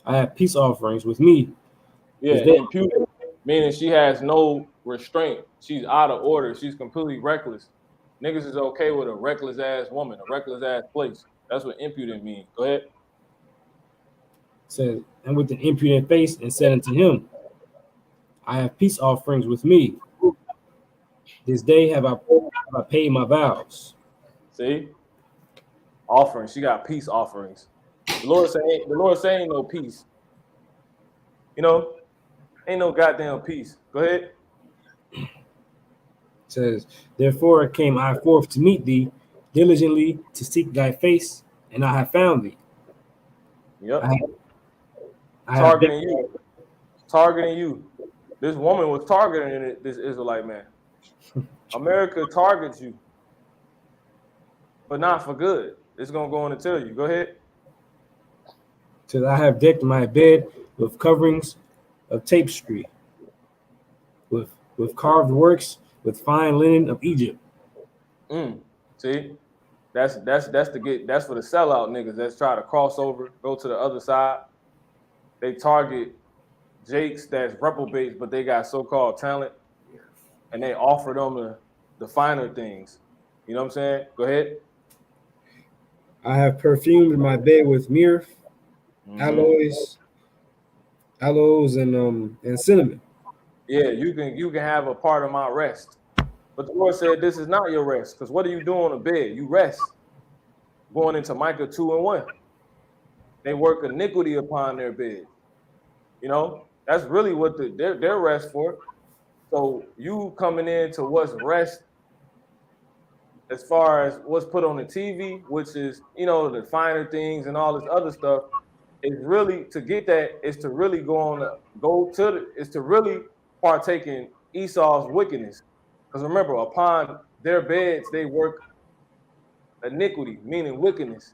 I have peace offerings with me. Yeah, impudent, meaning she has no restraint. She's out of order. She's completely reckless. Niggas is okay with a reckless ass woman, a reckless ass place. That's what impudent means. Go ahead. Says, and with an impudent face, and said unto him, I have peace offerings with me. This day have I paid my vows. See? Offerings. She got peace offerings. The Lord saying no peace. You know, ain't no goddamn peace. Go ahead. Says, therefore came I forth to meet thee, diligently to seek thy face, and I have found thee. Yep. Targeting you. This woman was targeting this Israelite man. America targets you, but not for good. It's gonna go on and tell you. Go ahead. Says, I have decked my bed with coverings of tapestry, with carved works, with fine linen of Egypt. See, that's for the sellout niggas that's try to cross over, go to the other side. They target jakes that's reprobates, but they got so-called talent, and they offer them the finer things. You know what I'm saying? Go ahead. I have perfumed my bed with myrrh, aloes, and cinnamon. Yeah, you can have a part of my rest. But the Lord said, this is not your rest. Because what are you doing on the bed? You rest. Going into Micah 2:1. They work iniquity upon their bed. You know, that's really what their rest for. So you coming into what's rest as far as what's put on the TV, which is, you know, the finer things and all this other stuff, is really to get that is to really is to really partake in Esau's wickedness. Because remember, upon their beds they work iniquity, meaning wickedness.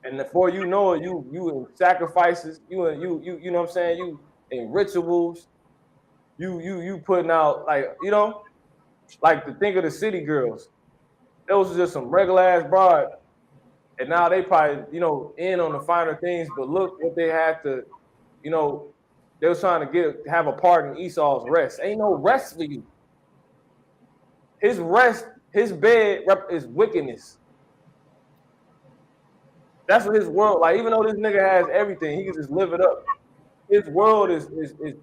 And before you know it, you in sacrifices, you know what I'm saying, you in rituals, you putting out, like, you know, like to think of the city girls. Those are just some regular ass broad. And now they probably, you know, in on the finer things, but look what they had to, you know, they was trying to have a part in Esau's rest. Ain't no rest for you. his rest, his bed is wickedness. That's what his world, like, even though this nigga has everything, he can just live it up. His world is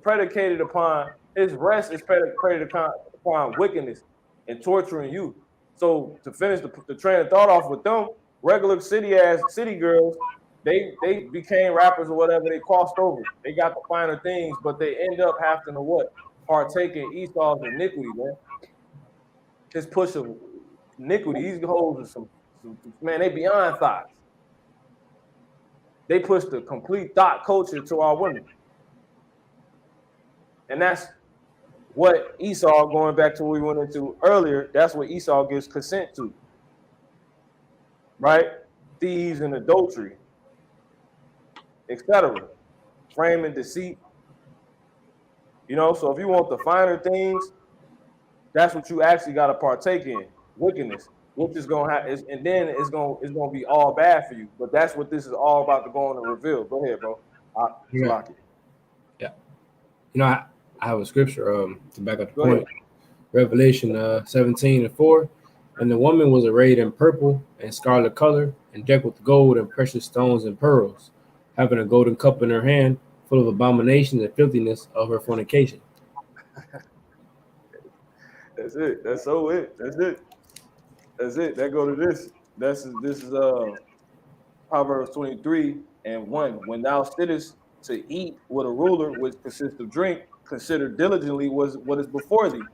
predicated upon, his rest is predicated upon wickedness and torturing you. So to finish the train of thought off with them, regular city girls, they became rappers or whatever, they crossed over. They got the finer things, but they end up having to what? Partake in Esau's iniquity, man. His push of iniquity. These hoes are some man, they beyond thoughts. They push the complete thought culture to our women. And that's what Esau, going back to what we went into earlier, that's what Esau gives consent to. Right? Thieves and adultery, etc. Frame and deceit. You know, so if you want the finer things, that's what you actually got to partake in. Wickedness, which is gonna have, and then it's gonna be all bad for you. But that's what this is all about to go on and reveal. Go ahead, bro. Yeah. You know, I have a scripture to back up the point. Revelation 17:4. And the woman was arrayed in purple and scarlet color, and decked with gold and precious stones and pearls, having a golden cup in her hand, full of abominations and filthiness of her fornication. That's it. That's so it. That's it. That's it. That go to this. This is Proverbs 23:1. When thou sittest to eat with a ruler, which consists of drink, consider diligently what is before thee.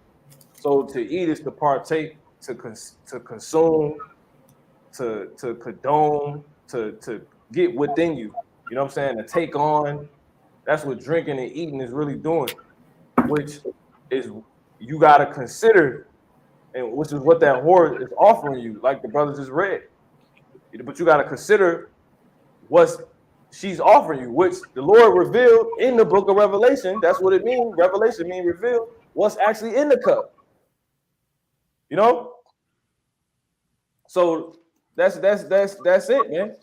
So to eat is to partake, to consume, to condone, to get within you. You know what I'm saying? To take on. That's what drinking and eating is really doing, which is you got to consider, and which is what that whore is offering you, like the brother just read. But you got to consider what she's offering you, which the Lord revealed in the book of Revelation. That's what it means. Revelation means revealed what's actually in the cup. You know? So that's it, man.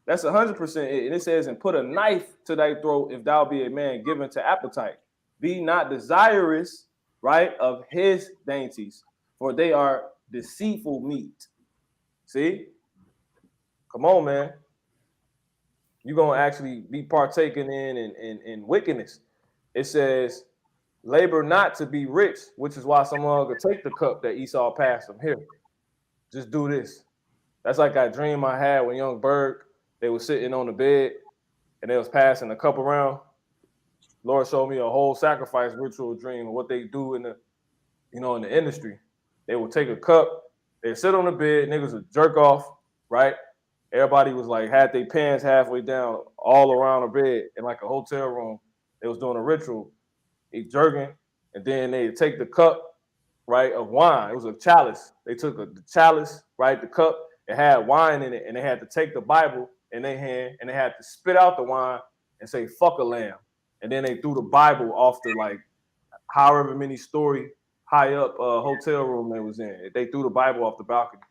That's 100% it. And it says, and put a knife to thy throat if thou be a man given to appetite. Be not desirous, right, of his dainties, for they are deceitful meat. See? Come on, man. You're going to actually be partaking in wickedness. It says, labor not to be rich, which is why someone could take the cup that Esau passed them. Here, just do this. That's like that dream I had when young Berg, they were sitting on the bed and they was passing the cup around. Lord showed me a whole sacrifice ritual dream of what they do in the, in the industry. They would take a cup, they'd sit on the bed, niggas would jerk off, right? Everybody was like, had their pants halfway down all around the bed in like a hotel room. They was doing a ritual. They jerking, and then they take the cup, right, of wine. It was a chalice. They took the chalice, right, the cup, it had wine in it, and they had to take the Bible in their hand, and they had to spit out the wine and say, fuck a lamb. And then they threw the Bible off the, like, however many story high up hotel room they was in. They threw the Bible off the balcony.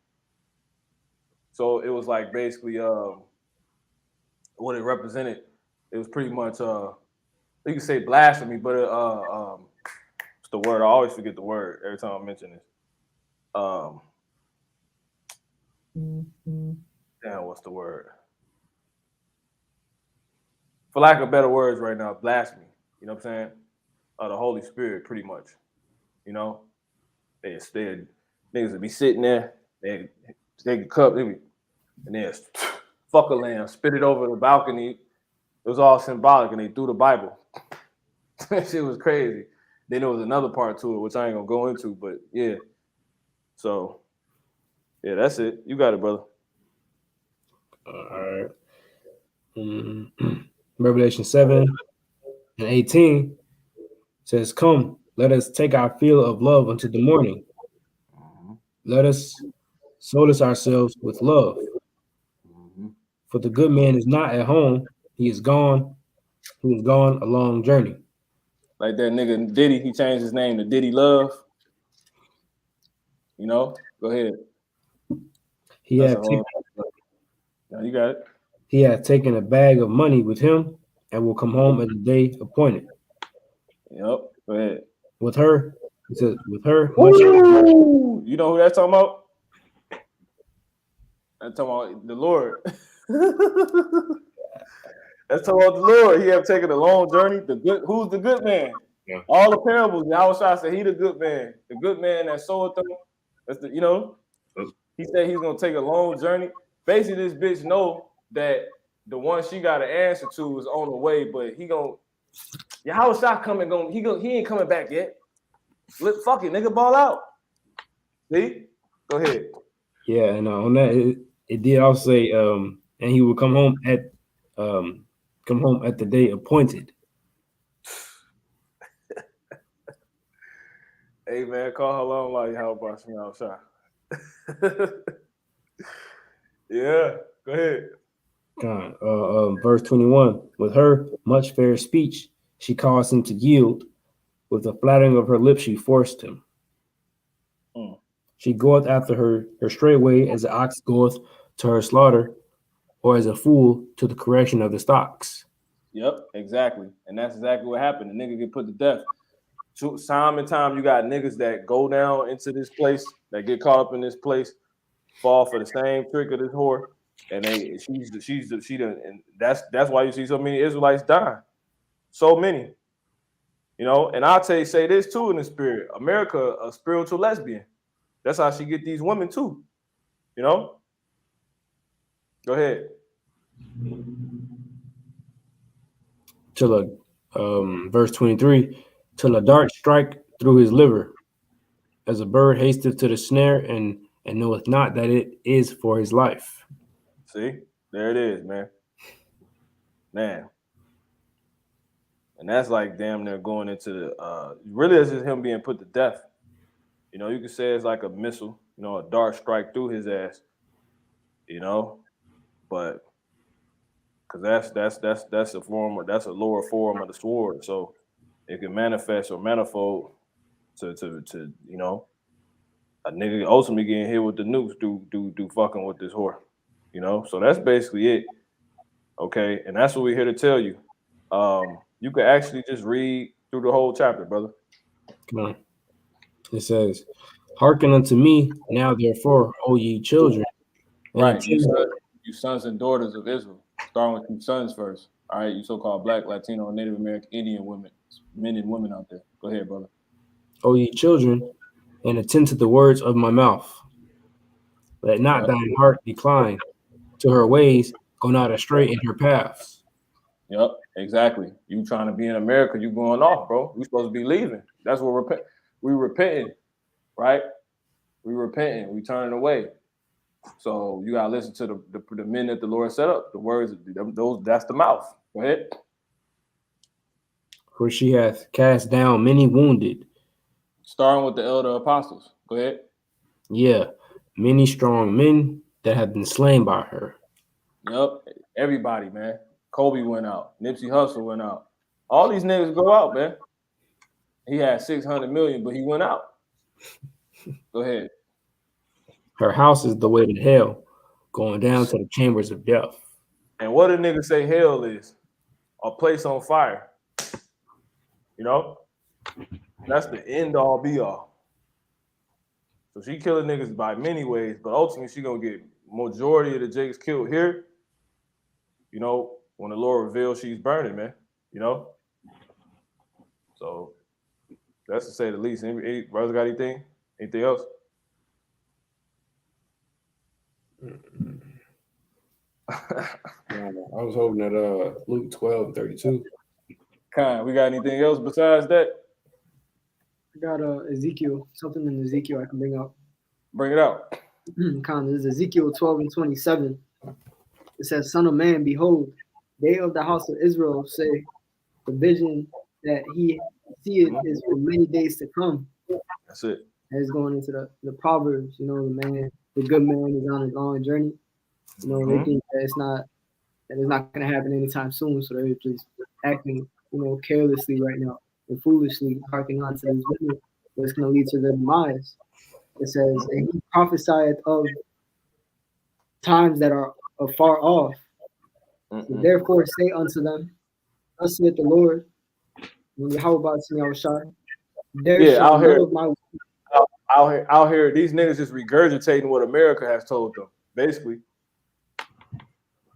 So it was like basically what it represented. It was pretty much you can say blasphemy, but what's the word? I always forget the word every time I mention this. Damn, what's the word? For lack of better words right now, blasphemy. You know what I'm saying? The Holy Spirit, pretty much. You know? Niggas would be sitting there, they take a cup, and then fuck a lamb, spit it over the balcony. It was all symbolic, and they threw the Bible. That shit was crazy. Then there was another part to it, which I ain't gonna go into, but yeah. So, yeah, that's it. You got it, brother. All right. Revelation 7:18 says, come, let us take our fill of love unto the morning. Let us solace ourselves with love. For the good man is not at home. He is gone. He is gone a long journey. Like that nigga Diddy, he changed his name to Diddy Love. You know? Go ahead. No, you got it. He had taken a bag of money with him and will come home at the day appointed. Yep. Go ahead. With her, It says, with her, much Ooh, you know who that's talking about? That's talking about the Lord. That's talking about the Lord. He have taken a long journey. Who's the good man? Yeah. All the parables, Yahweh said he the good man that soweth them. That's the, he said he's gonna take a long journey. Basically, this bitch know that the one she got to answer to is on the way, but Yahweh coming, he ain't coming back yet. Fuck it, nigga, ball out. See? Go ahead. Yeah, and on that it did also say, and he will come home at the day appointed. Hey man, call her long like how about me outside. Yeah, go ahead. Verse 21. With her much fair speech, she caused him to yield. With the flattering of her lips, she forced him. She goeth after her straightway as the ox goeth to her slaughter, or as a fool to the correction of the stocks. Yep, exactly. And that's exactly what happened. The nigga get put to death. Time and time, you got niggas that go down into this place, that get caught up in this place, fall for the same trick of this whore, and and that's why you see so many Israelites dying, so many, And I'll say this too in the spirit. America, a spiritual lesbian. That's how she get these women too, Go ahead. Verse 23. Till a dart strike through his liver, as a bird hasteth to the snare, and knoweth not that it is for his life. See, there it is, man. And that's like damn near going into the really it's just him being put to death. You could say it's like a missile, a dart strike through his ass, but because that's a lower form of the sword, so it can manifest or manifold to a nigga ultimately getting hit with the nukes do fucking with this whore, So that's basically it. Okay, and that's what we're here to tell you. You could actually just read through the whole chapter, brother. Come on. It says, "Hearken unto me now, therefore, O ye children." Right, you sons and daughters of Israel. Starting with you sons first. All right, you so-called Black, Latino, and Native American Indian women, men and women out there. Go ahead, brother. O ye children, and attend to the words of my mouth. Let not thine heart decline to her ways, go not astray in her paths. Yep, exactly. You trying to be in America, you going off, bro. We supposed to be leaving. That's what we repenting, right? We repenting, we turning away. So you gotta listen to the men that the Lord set up. The words, that's the mouth. Go ahead. For she hath cast down many wounded. Starting with the elder apostles. Go ahead. Yeah, many strong men that have been slain by her. Yep, everybody, man. Kobe went out. Nipsey Hussle went out. All these niggas go out, man. He had 600 million, but he went out. Go ahead. Her house is the way to hell, going down to the chambers of death. And what a nigga say hell is? A place on fire. That's the end all be all. So she killing niggas by many ways, but ultimately she gonna get majority of the Jakes killed here. When the Lord reveals she's burning, man. So that's to say the least. Any brothers got anything? Anything else? I was hoping that Luke 12:32. Khan, we got anything else besides that? I got Ezekiel, something in Ezekiel I can bring up. Bring it out. Khan, this is Ezekiel 12:27. It says, "Son of man, behold, they of the house of Israel say, the vision that he seeth is for many days to come." That's it. And it's going into the Proverbs, the good man is on his long journey. They think that it's not going to happen anytime soon, so they're just acting, carelessly right now and foolishly harking on to this women, but it's going to lead to their demise. It says, "And he prophesied of times that are afar off. Therefore say unto them, thus saith the Lord, Yahweh Ba'asmi Yahushua, There Yeah, shall out none here, of my out here, these niggas just regurgitating what America has told them, basically.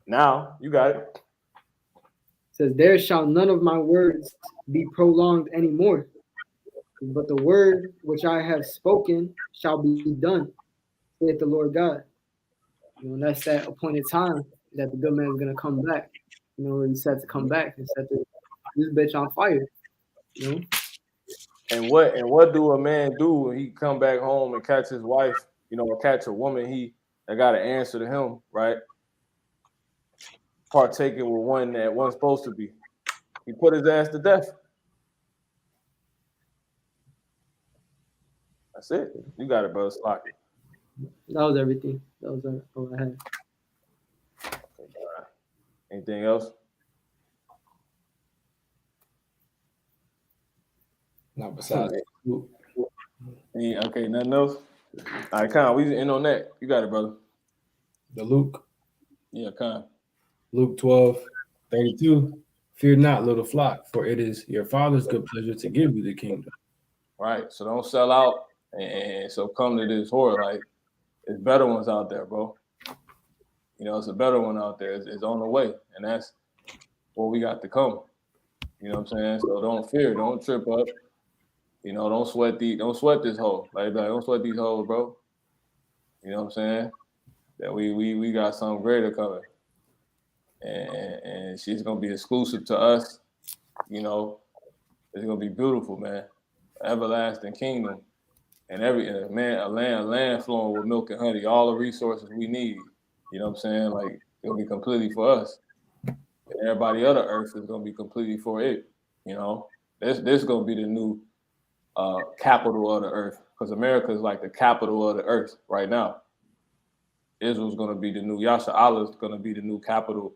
Now you got it. says, there shall none of my words be prolonged anymore, but the word which I have spoken shall be done, saith the Lord God. You know, and that's that appointed time that the good man is gonna come back. You know, he said to come back and set this bitch on fire. You know, And what do a man do when he come back home and catch his wife, you know, or catch a woman that got to answer to him, right? Partaking with one that wasn't supposed to be. He put his ass to death. That's it. You got it, brother. Slocky. that was everything. That was all I had. Anything else? Not besides Luke. Okay, nothing else? All right, Con, we in on that. You got it, brother. The Luke. Yeah, Con. Luke 12:32. Fear not, little flock, for it is your Father's good pleasure to give you the kingdom. Right. So don't sell out and so come to this horror. Like, there's better ones out there, bro. You know, it's a better one out there. It's on the way. And that's what we got to come. You know what I'm saying? So don't fear, don't trip up. You know, don't sweat this hole. Like don't sweat these hoes, bro. You know what I'm saying? That we got something greater coming. And she's gonna be exclusive to us. You know, it's gonna be beautiful, man. Everlasting kingdom. And a land flowing with milk and honey, all the resources we need. You know what I'm saying? Like, it'll be completely for us. And everybody other earth is gonna be completely for it. You know, this is gonna be the new capital of the earth, because America is like the capital of the earth right now. Israel's gonna be the new Yasha Allah is gonna be the new capital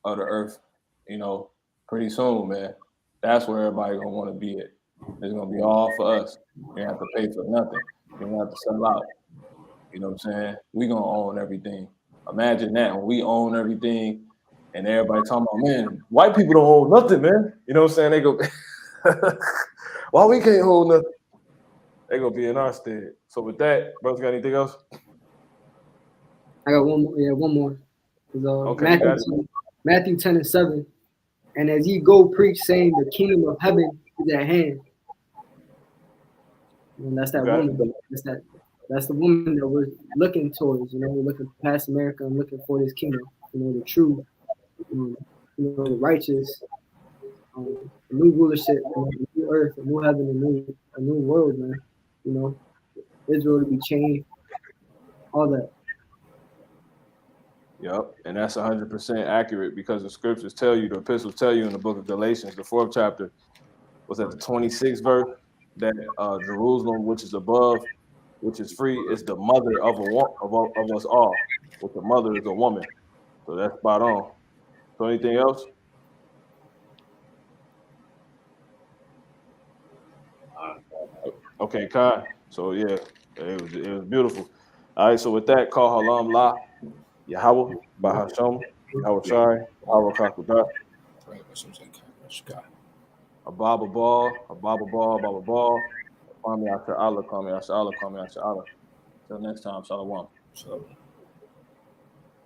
of the earth. You know, pretty soon, man. That's where everybody gonna want to be at. It's gonna be all for us. You don't have to pay for nothing. You don't have to sell out. You know what I'm saying? We gonna own everything. Imagine that when we own everything, and everybody talking about, man, white people don't own nothing, man. You know what I'm saying? They go, why we can't hold nothing? They gonna be in our stead. So with that, brothers, got anything else? I got one more. Yeah, one more. Okay, got it. Matthew 10:7. And as ye go preach, saying the kingdom of heaven is at hand. And that's that woman. That's the woman that we're looking towards. You know, we're looking past America and looking for this kingdom. You know, the true, you know, the righteous, a new rulership, a new earth, a new heaven, a new world, man. You know, Israel to be changed, all that. Yep, and that's 100% accurate, because the scriptures tell you, the epistles tell you in the book of Galatians, the 4th chapter, was at the 26th verse, that Jerusalem, which is above, which is free, is the mother of us all. Which the mother is a woman. So that's spot on. So anything else? Okay, Kai. So yeah, it was beautiful. All right, so with that, call Halam La, Yahweh, Bahasham, Yahweh Shai, Yahweh Kakudah, Ababa Ball, Baba Ball. Kwame Asha Allah, Kwame Asha Allah, Kwame Asha Allah. Till next time, Shalom. So